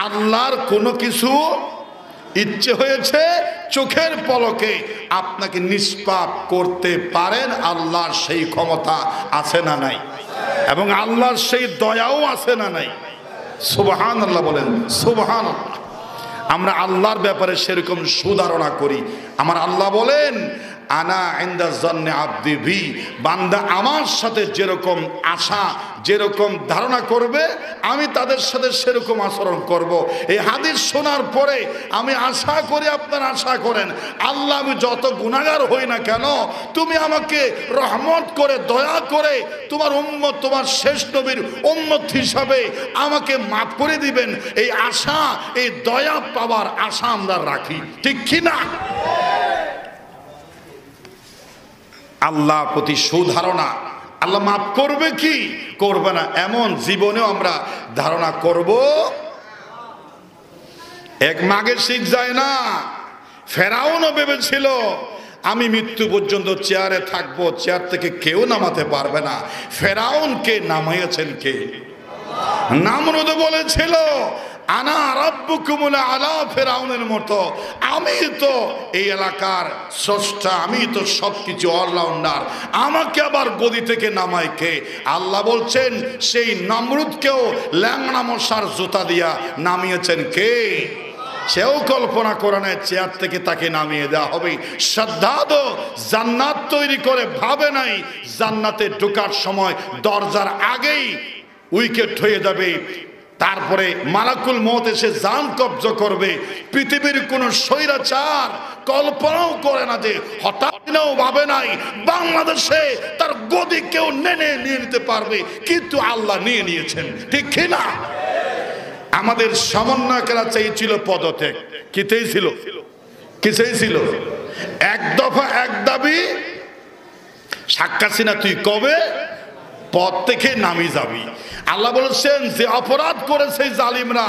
আল্লাহর কোনো কিছু ইচ্ছে হয়েছে চোখের পলকে আপনাকে নিষ্পাপ করতে পারেন, আল্লাহর সেই ক্ষমতা আছে না নাই? এবং আল্লাহর সেই দয়াও আছে না নাই? সুবহানাল্লাহ বলেন, সুবহানাল্লাহ। আমরা আল্লাহর ব্যাপারে সেরকম সুধারণা করি। আমার আল্লাহ বলেন, আনা ইনদা জন্নে আব্দি বি, বান্দা আমার সাথে যেরকম আশা যেরকম ধারণা করবে আমি তাদের সাথে সেরকম আচরণ করব। এই হাদিস শোনার পরে আমি আশা করি আপনারা আশা করেন, আল্লাহ আমি যত গুনাহগার হই না কেন তুমি আমাকে রহমত করে দয়া করে তোমার উম্মত, তোমার শেষ নবীর উম্মত হিসাবে আমাকে মাফ করে দিবেন। এই আশা, এই দয়া পাওয়ার আশা আমরা রাখি, ঠিক কি না? আল্লাহ প্রতি সুধারণা, আল্লাহ মাফ করবে কি করবে না এমন জীবনেও আমরা ধারণা করব। এক মাঘে শিখ যায় না, ফেরাউনও ভেবেছিল আমি মৃত্যু পর্যন্ত চেয়ারে থাকবো, চেয়ার থেকে কেউ নামাতে পারবে না। ফেরাউনকে নামাইয়েছেন কে? নামরুদ বলেছিল আনা রাব্বুকুমুল আলা, ফেরাউনের মতো আমি তো এই এলাকার স্রষ্টা, আমি তো সবকিছু অলরাউন্ডার, আমাকে আবার গদি থেকে নামায় কে? আল্লাহ বলছেন সেই নমরুদকেও ল্যাংড়া মশার জুতা দিয়া নামিয়েছেন কে? সেও কল্পনা করে নেয় চেয়ার থেকে তাকে নামিয়ে দেওয়া হবে। সাদ্দাদ জান্নাত তৈরি করে ভাবে নাই জান্নাতে ঢোকার সময় দরজার আগেই উইকেট হয়ে যাবে, তারপরে মালাকুল মউত এসে জান কব্জ করবে। পৃথিবীর কোন স্বৈরাচার কল্পনাও করে না যে, হঠাৎ ভাবে নাই বাংলাদেশে তার গদি কেউ নিয়ে নিতে পারবে, কিন্তু আল্লাহ নিয়ে নিয়েছেন, ঠিক কিনা? আমাদের সমন্বয়কেরা চেয়েছিল পদত্যাগ। কি চেয়েছিল? কি চেয়েছিল? এক দফা এক দাবি, শেখ হাসিনা তুই কবে পদ থেকে নামি যাবি? আল্লাহ বলেছেন যে অপরাধ করেছে জালিমরা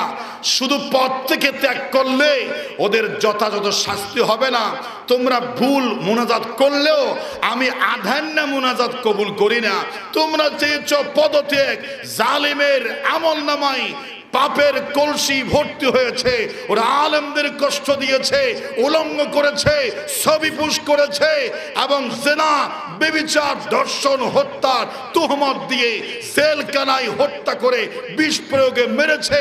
শুধু পদ থেকে ত্যাগ করলে ওদের যথাযথ শাস্তি হবে না। তোমরা ভুল মুনাজাত করলেও আমি আধান্না মুনাজাত কবুল করি না। তোমরা চেয়েছ পদত্যাগ, জালিমের আমলনামায় পাপের কলসি ভর্তি হয়েছে, ওরা আলেমদের কষ্ট দিয়েছে, উলঙ্গ করেছে, ছবি পুশ করেছে এবং জিনা, ব্যভিচার, ধর্ষণ, হত্যার তুহমত দিয়ে জেলখানায় হত্যা করে বিষ প্রয়োগে মেরেছে,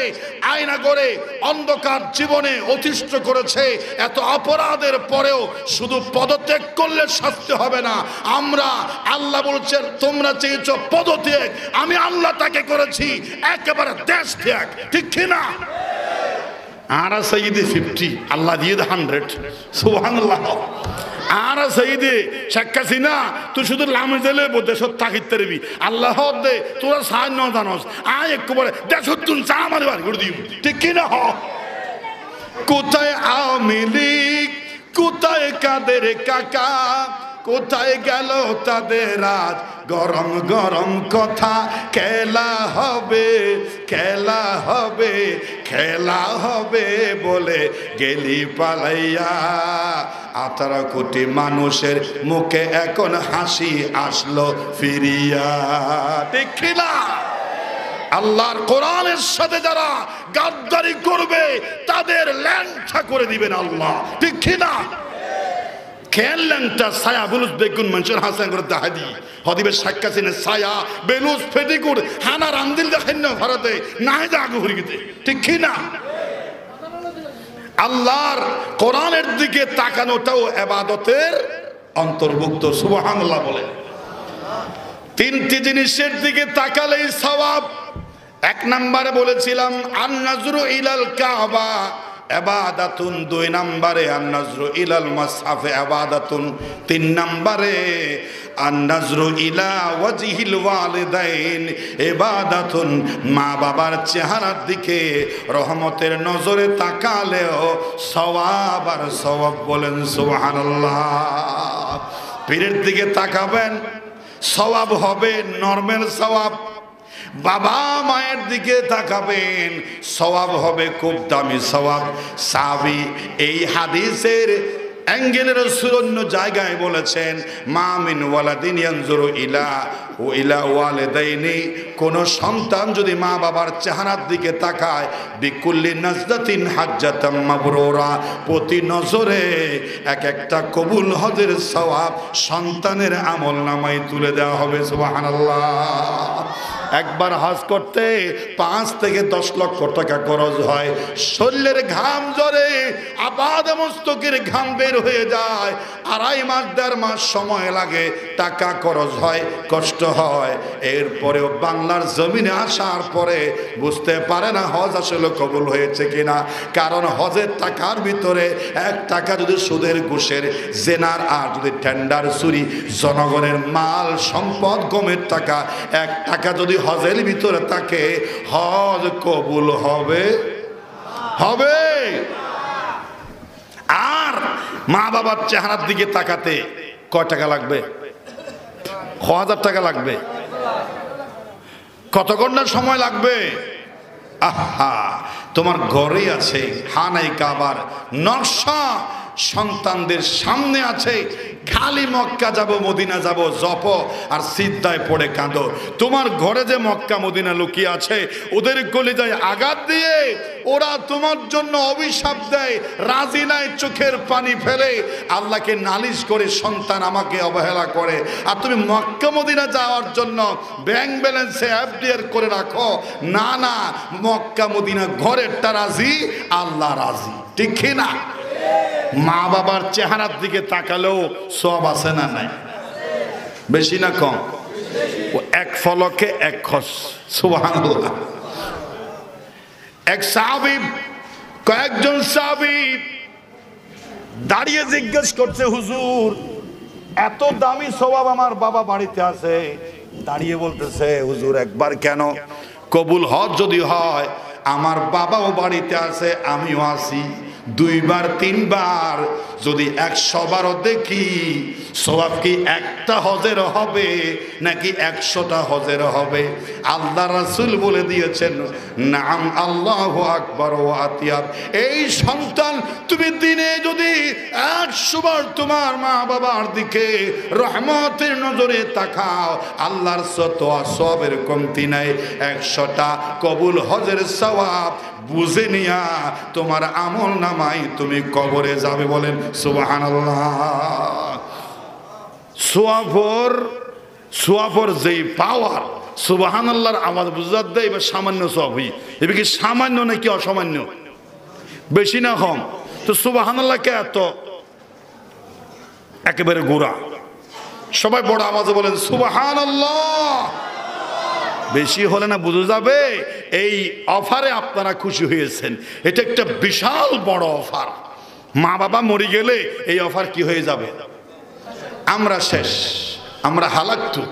আয়না করে অন্ধকার জীবনে অতিষ্ঠ করেছে। এত অপরাধের পরেও শুধু পদত্যাগ করলে শাস্তি হবে না। আমরা আল্লাহ বলছেন তোমরা চেয়েছ পদত্যাগ, আমি আল্লাহ তাকে করেছি একেবারে দেশ ত্যাগ, ঠিক কিনা? আর সাইদে 50, আল্লাহ দিয়ে 100, সুবহানাল্লাহ। আর সাইদে শেখ হাসিনা তুই শুধু লামে জেলে দেশত থাকিতে রবি, আল্লাহ দে তোরা সাই ন জানস আয় একবারে দেশত তুন চা মারি বার করে দিই, ঠিক কিনা? হ কোথায় আওয়ামী লীগ, কোথায় কাদের কাকা, কোথায় গেল তাদের আজ গরম গরম কথা? খেলা হবে, খেলা হবে, খেলা হবে বলে গেলি পালাইয়া। 18 কোটি মানুষের মুখে এখন হাসি আসলো ফিরিয়া, ঠিক না? আল্লাহর কোরআনের সাথে যারা গাদ্দারি করবে তাদের ল্যাংটা করে দিবেন আল্লাহ, ঠিক না? খেললেনটা ছায়া বেলুস বেগুন মানুষের হাসান করে দেখা দিই হদিবে শেখ হাসিনা ছায়া বেলুস ফেটিকুর হানা রান্দিল দেখেন না ভারতে নাই যা আগে ঘুরে গেতে, ঠিক না? আল্লাহর কোরআনের দিকে তাকানোটাও ইবাদতের অন্তর্ভুক্ত, সুবহানাল্লাহ বলে। 3টি জিনিসের দিকে তাকালেই সওয়াব। 1 নম্বরে বলেছিলাম আন নাজরু ইলাল কাবা ইবাদাতুন, 2 নম্বরে আন নাজরু ইলাল মাসহাফ ইবাদাতুন, 3 নম্বরে আন নাজরু ইলা ওয়াজহিল ওয়ালিদাইন ইবাদাতুন, মা বাবার চেহারার দিকে রহমতের নজরে তাকালেও সওয়াব আর সওয়াব, বলেন সুবহানাল্লাহ। পীরের দিকে তাকাবেন সওয়াব হবে, নরমাল সওয়াব। বাবা মায়ের দিকে তাকাবেন সওয়াব হবে খুব দামি সওয়াব। সাহাবী এই হাদিসের অ্যাঙ্গেলে রাসূল অন্য জায়গায় বলেছেন মা মিন ওয়ালাদিন ইয়ানজুরু ইলা ওয়ালিদাইনি, কোন সন্তান যদি মা বাবার চেহারার দিকে তাকায় বিকুল্লি নাজদাতিন হাজ্জাতাম মাবরুরা, প্রতি নজরে এক একটা কবুল হজের সওয়াব সন্তানের আমলনামায় তুলে দেওয়া হবে, সুবহানাল্লাহ। একবার হজ করতে 5 থেকে 10 লক্ষ টাকা খরচ হয়। শরীরের ঘাম ঝরে, আপাদে মস্তকের ঘাম বের হয়ে যায়, 2.5 মাস 1.5 মাস সময় লাগে, টাকা খরচ হয়, কষ্ট হয়। এরপরেও বাংলার জমিনে আসার পরে বুঝতে পারে না হজ আসলে কবুল হয়েছে কিনা। কারণ হজের টাকার ভিতরে 1 টাকা যদি সুদের ঘুষের জেনার আর যদি টেন্ডার চুরি, জনগণের মাল সম্পদ গমের টাকা 1 টাকা যদি হজের ভিতরে থাকে, হজ কবুল হবে হবে। আর মা বাবার চেহারার দিকে তাকাতে কয় টাকা লাগবে? 1000 টাকা লাগবে। কত ঘন্টা সময় লাগবে? আহা, তোমার ঘরে আছে খানায়ে কাবার নকশা, সন্তানদের সামনে আছে, খালি মক্কা যাব মদিনা যাব জপ আর সিজদায় পড়ে কাঁদো। তোমার ঘরে যে মক্কা মদিনা লুকিয়ে আছে, ওদের কলিজায় আঘাত দিয়ে ওরা তোমার জন্য অভিশাপ দেয়, রাজি নাই, চোখের পানি ফেলে, আল্লাহকে নালিশ করে সন্তান আমাকে অবহেলা করে। আর তুমি মক্কা মদিনা যাওয়ার জন্য ব্যাংক ব্যালেন্সে এফডিআর করে রাখো। না না, মক্কা মদিনা ঘরেরটা রাজি, আল্লাহ রাজি, ঠিক কি না? মা বাবার চেহারার দিকে তাকালেও সব আছে না নাই? বেশি না কম? ও এক ফলকে এক খস। সুবহানাল্লাহ। এক সাহাবী, কয়েকজন সাহাবী দাঁড়িয়ে জিজ্ঞেস করছে, হুজুর এত দামি সওয়াব আমার বাবা বাড়িতে আছে। দাঁড়িয়ে বলতেছে, হুজুর একবার কেন, কবুল হজ যদি হয়, আমার বাবাও বাড়িতে আছে, আমিও আছি, 2 বার 3 বার যদি 100 বারও দেখি, সওয়াব কি একটা হজের হবে নাকি 100টা হজের হবে? আল্লাহ রাসূল বলে দিয়েছেন, নাম আল্লাহু আকবার ওয়া আতিয়াব। এই সন্তান, তুমি দিনে যদি 100 বার তোমার মা বাবার দিকে রহমতের নজরে তাকাও, আল্লাহর সওয়াবের কমতি নাই। 100টা কবুল হজের সওয়াব বুঝে নিয়া তোমার আমল নামাই তুমি কবরে যাবে। বলেন সুবহানাল্লাহ। সোয়াবর যেই পাওয়ার, সুবহানাল্লাহর আওয়াজ বুঝাত দেয়। এবার সামান্য সবই, এবার কি সামান্য নাকি অসামান্য? বেশি না কম? তো সুবহানাল্লাহ কে এত একেবারে গোড়া। সবাই বড় আওয়াজে বলেন সুবহানাল্লাহ। বেশি হলে না বুঝে যাবে এই অফারে আপনারা খুশি হয়েছেন। এটা একটা বিশাল বড় অফার। মা বাবা মরে গেলে এই অফার কি হয়ে যাবে? আমরা শেষ, আমরা হালাকতু,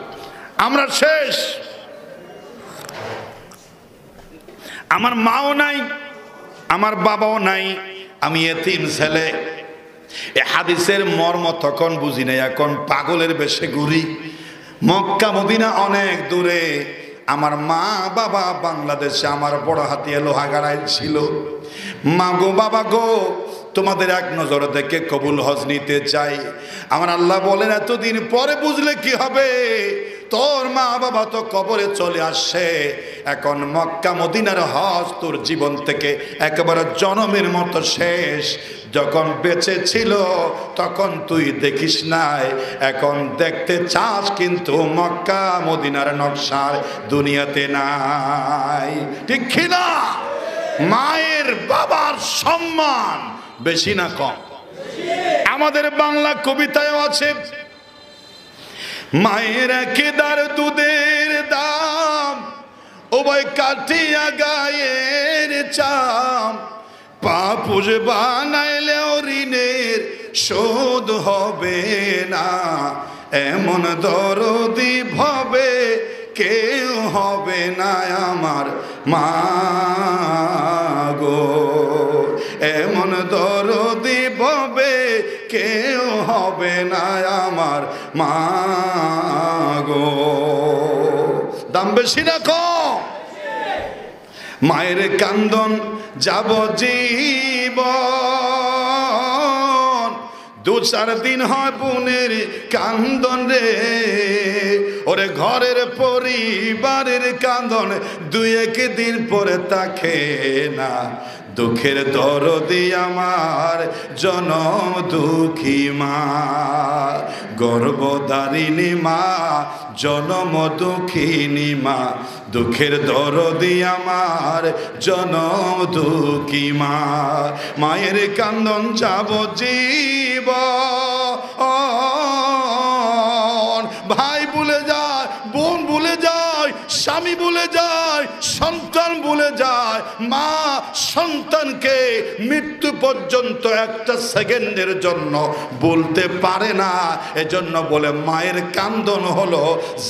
আমরা শেষ। আমার মাও নাই, আমার বাবাও নাই, আমি এতিম ছেলে। এ হাদিসের মর্ম তখন বুঝি নাই, এখন পাগলের বেশে ঘুরি। মক্কা মদিনা অনেক দূরে, আমার মা বাবা বাংলাদেশে আমার বড় হাতিয়া লোহাগাড়ায় ছিল। মা গো বাবা গো, তোমাদের এক নজরে দেখে কবুল হজ নিতে চাই। আমার আল্লাহ বলেন, এতদিন পরে বুঝলে কি হবে? তোর মা বাবা তো কবরে চলে আসছে, এখন মক্কা মদিনার হজ তোর জীবন থেকে একেবারে জনমের মতো শেষ। যখন বেঁচে ছিল তখন তুই দেখিস নাই, এখন দেখতে চাস কিন্তু মক্কা মদিনার নকশার দুনিয়াতে নাই, ঠিক কি না? মায়ের বাবার সম্মান বেশি না কম? আমাদের বাংলা কবিতায়ও আছে, মায়ের কেদার দুধের দাম, ও ভাই কাটিয়া গায়ের চাম, পাপুজ বানাইলেও ঋণের শোধ হবে না, এমন দরদি ভবে কেউ হবে না আমার মা গো, এমন দরদি ভবে কেউ হবে না আমার মা গো। দাম বেশি না কম? মায়ের কান্দন যাব জীবন, 2-4 দিন হয় বোনের কান্দন রে, ওরে ঘরের পরিবারের কান্দন 2-1 দিন পরে থাকে না, দুঃখের দরদি আমার জনম দুঃখী মা, গর্ভধারিণী মা জনম দুঃখিনী মা, দুঃখের দরদি আমার জনম দুঃখী মা। মায়ের কান্দন যাবজ্জীবন, ভাই ভুলে যায়, বোন ভুলে যায়, স্বামী ভুলে যায়, সন্তান ভুলে যায়, মা সন্তানকে মৃত্যু পর্যন্ত একটা সেকেন্ডের জন্য বলতে পারে না। এজন্য বলে মায়ের কান্দন হলো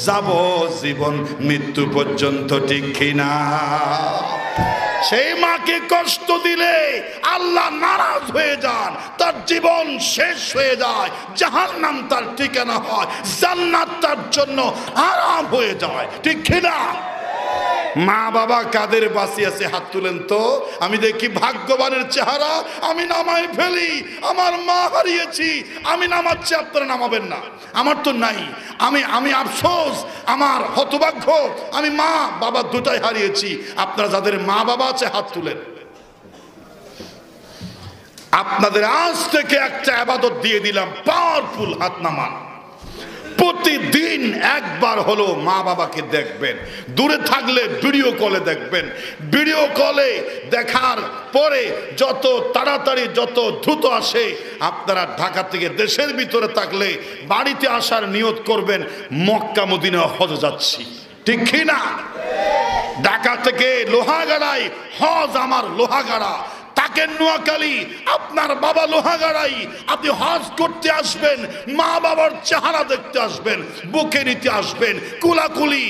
যাবজ্জীবন, মৃত্যু পর্যন্ত, ঠিক কিনা? সেই মাকে কষ্ট দিলে আল্লাহ নারাজ হয়ে যান, তার জীবন শেষ হয়ে যায়, জাহান্নাম তার ঠিকানা হয়, জান্নাত তার জন্য আরাম হয়ে যায়, ঠিক কিনা? মা বাবা কাদের বাঁচিয়েছে হাত তুলেন তো, আমি দেখি ভাগ্যবানের চেহারা। আমি নামাই ফেলি, আমার মা হারিয়েছি, আমি নামাচ্ছি, আপনারা নামাবেন না, আমার তো নাই। আমি আফসোস, আমার হতভাগ্য, আমি মা বাবা দুটাই হারিয়েছি। আপনারা যাদের মা বাবা আছে হাত তুলেন। আপনাদের আজ থেকে একটা ইবাদত দিয়ে দিলাম, পাওয়ারফুল, হাত নামান। প্রতিদিন একবার হলো মা বাবাকে দেখবেন, দূরে থাকলে ভিডিও কলে দেখবেন। ভিডিও কলে দেখার পরে যত তাড়াতাড়ি যত দ্রুত আসে, আপনারা ঢাকা থেকে দেশের ভিতরে থাকলে বাড়িতে আসার নিয়ত করবেন, মক্কা মদিনা হজ যাচ্ছি, ঠিক কি না? ঢাকা থেকে লোহাগাড়ায় হজ, আমার লোহাগাড়া, তাকে নোয়াখালী, আপনার বাবা লোহাগাড়াই, আপনি হজ করতে আসবেন, মা বাবার চেহারা দেখতে আসবেন, বুকে নিতে আসবেন, কুলাকুলি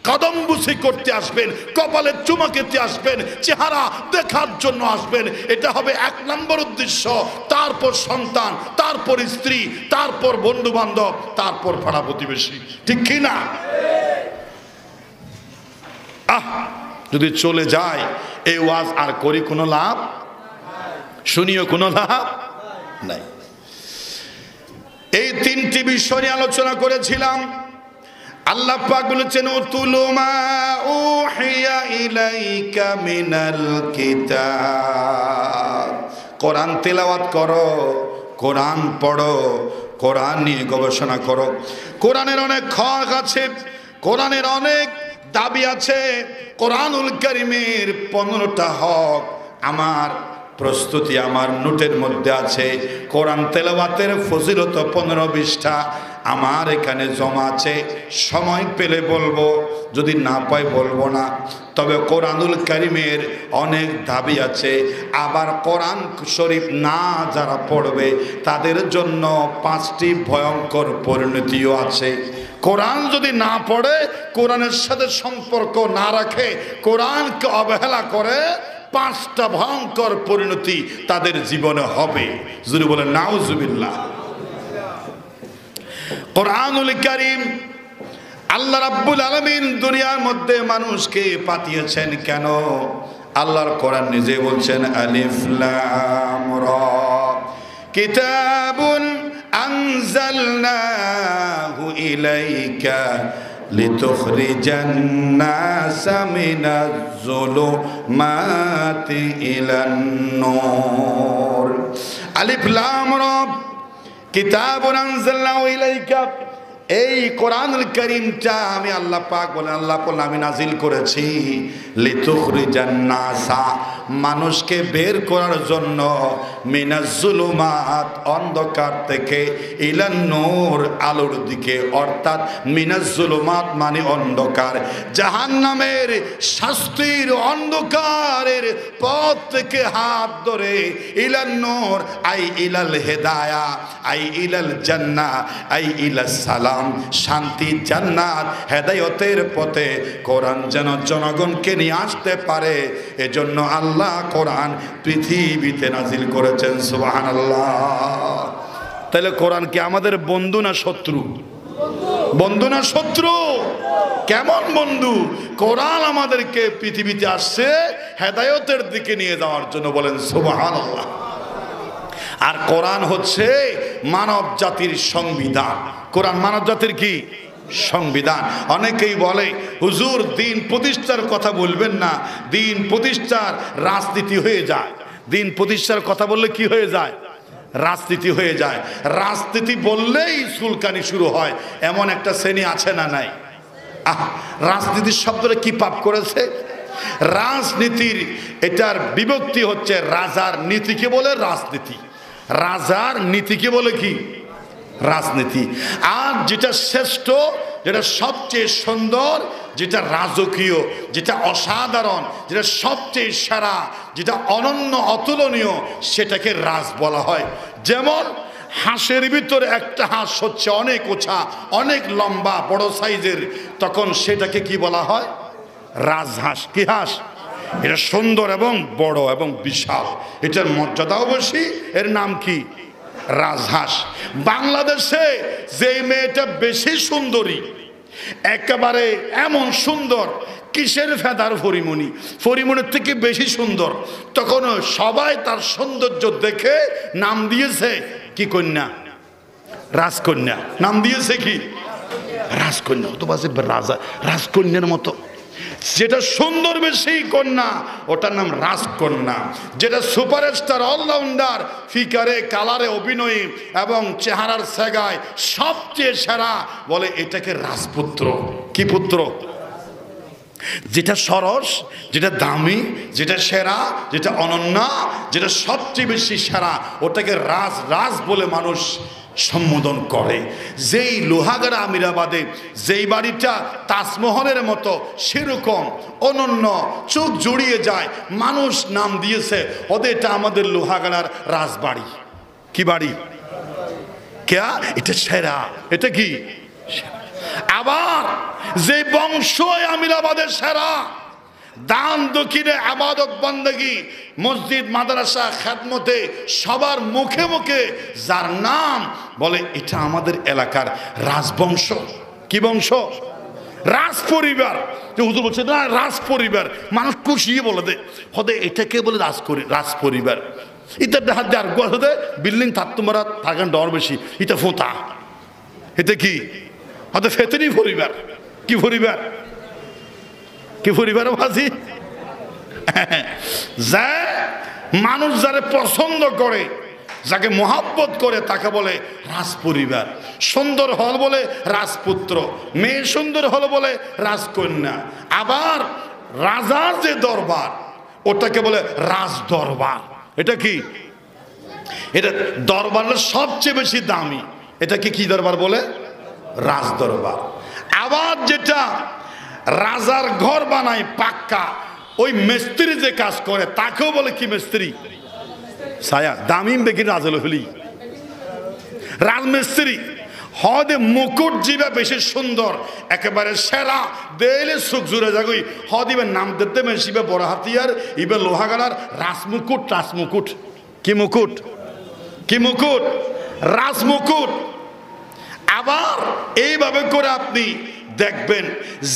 কদমবুসি করতে আসবেন, কপালে চুমা খেতে আসবেন, চেহারা দেখার জন্য আসবেন। এটা হবে 1 নম্বর উদ্দেশ্য। তারপর সন্তান, তারপর স্ত্রী, তারপর বন্ধু বান্ধব, তারপর পাড়া প্রতিবেশী, ঠিক কি না? যদি চলে যায় এই ওয়াজ আর করি কোনো লাভ, শুনিও কোনো লাভ নাই। এই 3টি বিষয় নিয়ে আলোচনা করেছিলাম। আল্লাহ পাক বলেছেন, উতুলু মা উহিয়া ইলাইকা মিনাল কিতাব, কোরআন তেলাওয়াত করো, কোরআন পড়ো, কোরআন নিয়ে গবেষণা করো। কোরআনের অনেক হক আছে, কোরআনের অনেক দাবি আছে। কোরআনুল কারীমের 15টা হক আমার প্রস্তুতি, আমার নোটের মধ্যে আছে। কোরআন তেলাওয়াতের ফজিলত 15-20টা আমার এখানে জমা আছে। সময় পেলে বলবো, যদি না পাই বলবো না। তবে কোরআনুল কারীমের অনেক দাবি আছে। আবার কোরআন শরীফ না যারা পড়বে তাদের জন্য 5টি ভয়ঙ্কর পরিণতিও আছে। কোরআন যদি না পড়ে, কোরআনের সাথে সম্পর্ক না রাখে, কোরআনকে অবহেলা করে, 5টা ভয়ঙ্কর পরিণতি তাদের জীবনে হবে। যদি বলে নাউজুবিল্লাহ। কোরআনুল কারীম, আল্লাহ রাব্বুল আলামিন দুনিয়ার মধ্যে মানুষকে পাঠিয়েছেন কেন? আল্লাহর কোরআন নিজে বলছেন, আলিফ লাম রা কিতাবুন আনজালনাহু ইলাইকা লিতুখরিজান নাসা মিনাজ যুলুমাতি ইলান নূর। আলিফ লাম রা কিতাবুন আনজালনাহু ইলাইকা, এই কোরআনুল কারীমটা আমি আল্লাহ পাক বলেন, আল্লাহ বলেন আমি নাজিল করেছি লিতুখরিজান নাসা, মানুষকে বের করার জন্য, মিনাজ যুলুমাত অন্ধকার থেকে, ইলান নূর আলোর দিকে। অর্থাৎ মিনাজ যুলুমাত মানে অন্ধকার, জাহান্নামের শাস্তির অন্ধকারের পথ থেকে হাত ধরে, ইলান নূর আই ইলাল হেদায়া, আই ইলাল জান্নাহ, আই ইলাস সালাম, শান্তি, জান্নাত, হেদায়েতের পথে কোরআন যেন জনগণকে নিয়ে আসতে পারে। এজন্য আল্লাহ কোরআন পৃথিবীতে নাজিল করেছেন। সুবহানাল্লাহ। তাহলে কোরআন কি আমাদের বন্ধু না শত্রু? বন্ধু না শত্রু? কেমন বন্ধু? কোরআন আমাদেরকে পৃথিবীতে আসছে হেদায়েতের দিকে নিয়ে যাওয়ার জন্য, বলেন সুবহানাল্লাহ। আর কোরআন হচ্ছে মানব জাতির সংবিধান। কোরআন মানব জাতির কি? সংবিধান। অনেকেই বলে হুজুর দিন প্রতিষ্ঠার কথা বলবেন না, দিন প্রতিষ্ঠার রাজনীতি হয়ে যায়। দিন প্রতিষ্ঠার কথা বললে কি হয়ে যায়? রাজনীতি হয়ে যায়। রাজনীতি বললেই চুলকানি শুরু হয়, এমন একটা শ্রেণী আছে না নাই? রাজনীতির শব্দটা কি পাপ করেছে? রাজনীতির এটার বিভক্তি হচ্ছে রাজার নীতিকে বলে রাজনীতি, রাজার নীতিকে বলে কি? রাজনীতি। আর যেটা শ্রেষ্ঠ, যেটা সবচেয়ে সুন্দর, যেটা রাজকীয়, যেটা অসাধারণ, যেটা সবচেয়ে সেরা, যেটা অনন্য অতুলনীয়, সেটাকে রাজ বলা হয়। যেমন হাঁসের ভিতরে একটা হাঁস হচ্ছে অনেক উঁচা, অনেক লম্বা, বড় সাইজের, তখন সেটাকে কি বলা হয়? রাজহাঁস। কি হাঁস? এটা সুন্দর এবং বড় এবং বিশাল, এটার মর্যাদাও বেশি, এর নাম কি? রাজহাঁস। বাংলাদেশে যে মেয়েটা বেশি সুন্দরী, একেবারে এমন সুন্দর, কিসের ফেদার ফরিমণি, ফরিমণির থেকে বেশি সুন্দর, তখন সবাই তার সৌন্দর্য দেখে নাম দিয়েছে কি কন্যা? রাজকন্যা। নাম দিয়েছে কি? রাজকন্যা। অথবা রাজা, রাজকন্যার মতো যেটা সুন্দর বেশি কন্যা, ওটার নাম রাজকন্যা। যেটা সুপারস্টার, অলরাউন্ডার, ফিকারে, কালারে, অভিনয়ে এবং চেহারার সেগায় সবচেয়ে সেরা, বলে এটাকে রাজপুত্র। কি পুত্র? যেটা সরস, যেটা দামি, যেটা সেরা, যেটা অনন্য, যেটা সবচেয়ে বেশি সেরা, ওটাকে রাজ রাজ বলে মানুষ সম্বোধন করে। যেই লোহাগাড়া আমিরাবাদে যেই বাড়িটা তাজমহলের মতো সেরকম অনন্য, চোখ জুড়িয়ে যায়, মানুষ নাম দিয়েছে ওদের এটা আমাদের লোহাগাড়ার রাজবাড়ি। কি বাড়ি? কে? এটা সেরা। এটা কি? আবার যে বংশ আমিরাবাদের সেরা, দান দক্ষিণে আবাদত বন্দেগী, মসজিদ মাদ্রাসা খেদমতে সবার মুখে মুখে যার নাম, বলে এটা আমাদের এলাকার রাজবংশ। কি বংশ? রাজ পরিবার। হুজুর বলছে না রাজ পরিবার, মানুষ খুশিয়ে বলে দে হদে এটাকে বলে রাজ পরিবার। এটা দেখা যার গোয়াতে বিল্ডিং থাকতোমারা থাকেন ডর বেশি, এটা ফোঁতা, এটা কি? হয়তো ফেতনি পরিবার। কি পরিবার? কি পরিবার বাজি? যা মানুষ যারে পছন্দ করে, যাকে মহাব্বত করে, তাকে বলে রাজ পরিবার। সুন্দর হল বলে রাজপুত্র, মেয়ে সুন্দর হল বলে রাজকন্যা। আবার রাজার যে দরবার, ওটাকে বলে রাজ দরবার। এটা কি? এটা দরবারের সবচেয়ে বেশি দামি, এটাকে কি দরবার বলে? রাজ দরবার। আবার যেটা রাজার ঘর বানায় পাক্কা, ওই মিস্ত্রি যে কাজ করে তাকেও বলে কি মিস্ত্রি? ছায়া। দামিম বেগি রাজল হলি রাজমিস্ত্রি। হদে মুকুট জিবা বেশি সুন্দর, একেবারে সেরা, দেলে সুখ জুড়ে যাগুই হদিবে নাম দিতে মেশিবে বড় হাতিয়ার, ইবে লোহাগাড়ার রাজমুকুট। রাজমুকুট। কি মুকুট? কি মুকুট? রাজমুকুট। আবার এইভাবে করে আপনি দেখবেন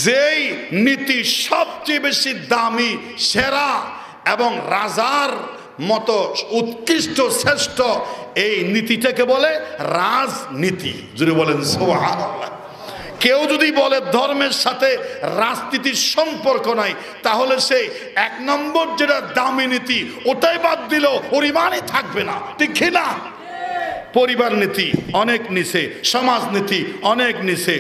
যেই নীতি সবচেয়ে বেশি দামি, সেরা এবং রাজার মতো উৎকৃষ্ট, শ্রেষ্ঠ, এই নীতিটাকে বলে রাজনীতি। যদি বলেন সুবহানাল্লাহ। কেউ যদি বলে ধর্মের সাথে রাজনীতির সম্পর্ক নাই, তাহলে সে এক নম্বর যেটা দামি নীতি ওটাই বাদ দিল, ওর ইমানই থাকবে না। ঠিক না? পরিবার নীতি অনেক নিচে, সমাজ নীতি অনেক নিচে,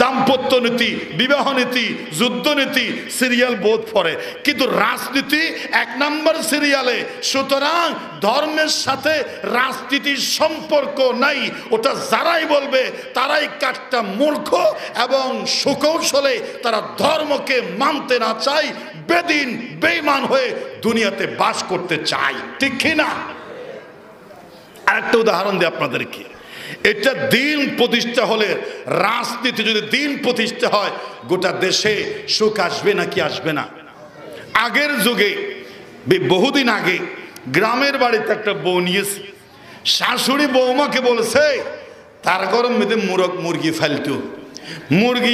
দাম্পত্য নীতি, বিবাহ নীতি, যুদ্ধ নীতি সিরিয়াল বোধ পড়ে, কিন্তু রাজনীতি এক নম্বর সিরিয়ালে। সুতরাং ধর্মের সাথে রাজনীতির সম্পর্ক নাই, ওটা যারাই বলবে তারাই কাটটা মূর্খ এবং সুকৌশলে তারা ধর্মকে মানতে না চায়, বেদিন বেঈমান হয়ে দুনিয়াতে বাস করতে চায়। ঠিক কিনা? আরেকটা উদাহরণ দিই আপনাদেরকে। এটা দিন প্রতিষ্ঠা হলে, রাজনীতি যদি দিন প্রতিষ্ঠা হয়, গোটা দেশে সুখ আসবে নাকি আসবে না? আগের যুগে, বহুদিন আগে গ্রামের বাড়িতে একটা বউ নিয়েছে, শাশুড়ি বৌমাকে বলেছে তার গরম মেয়েদের মুরগি ফালতু মুরগি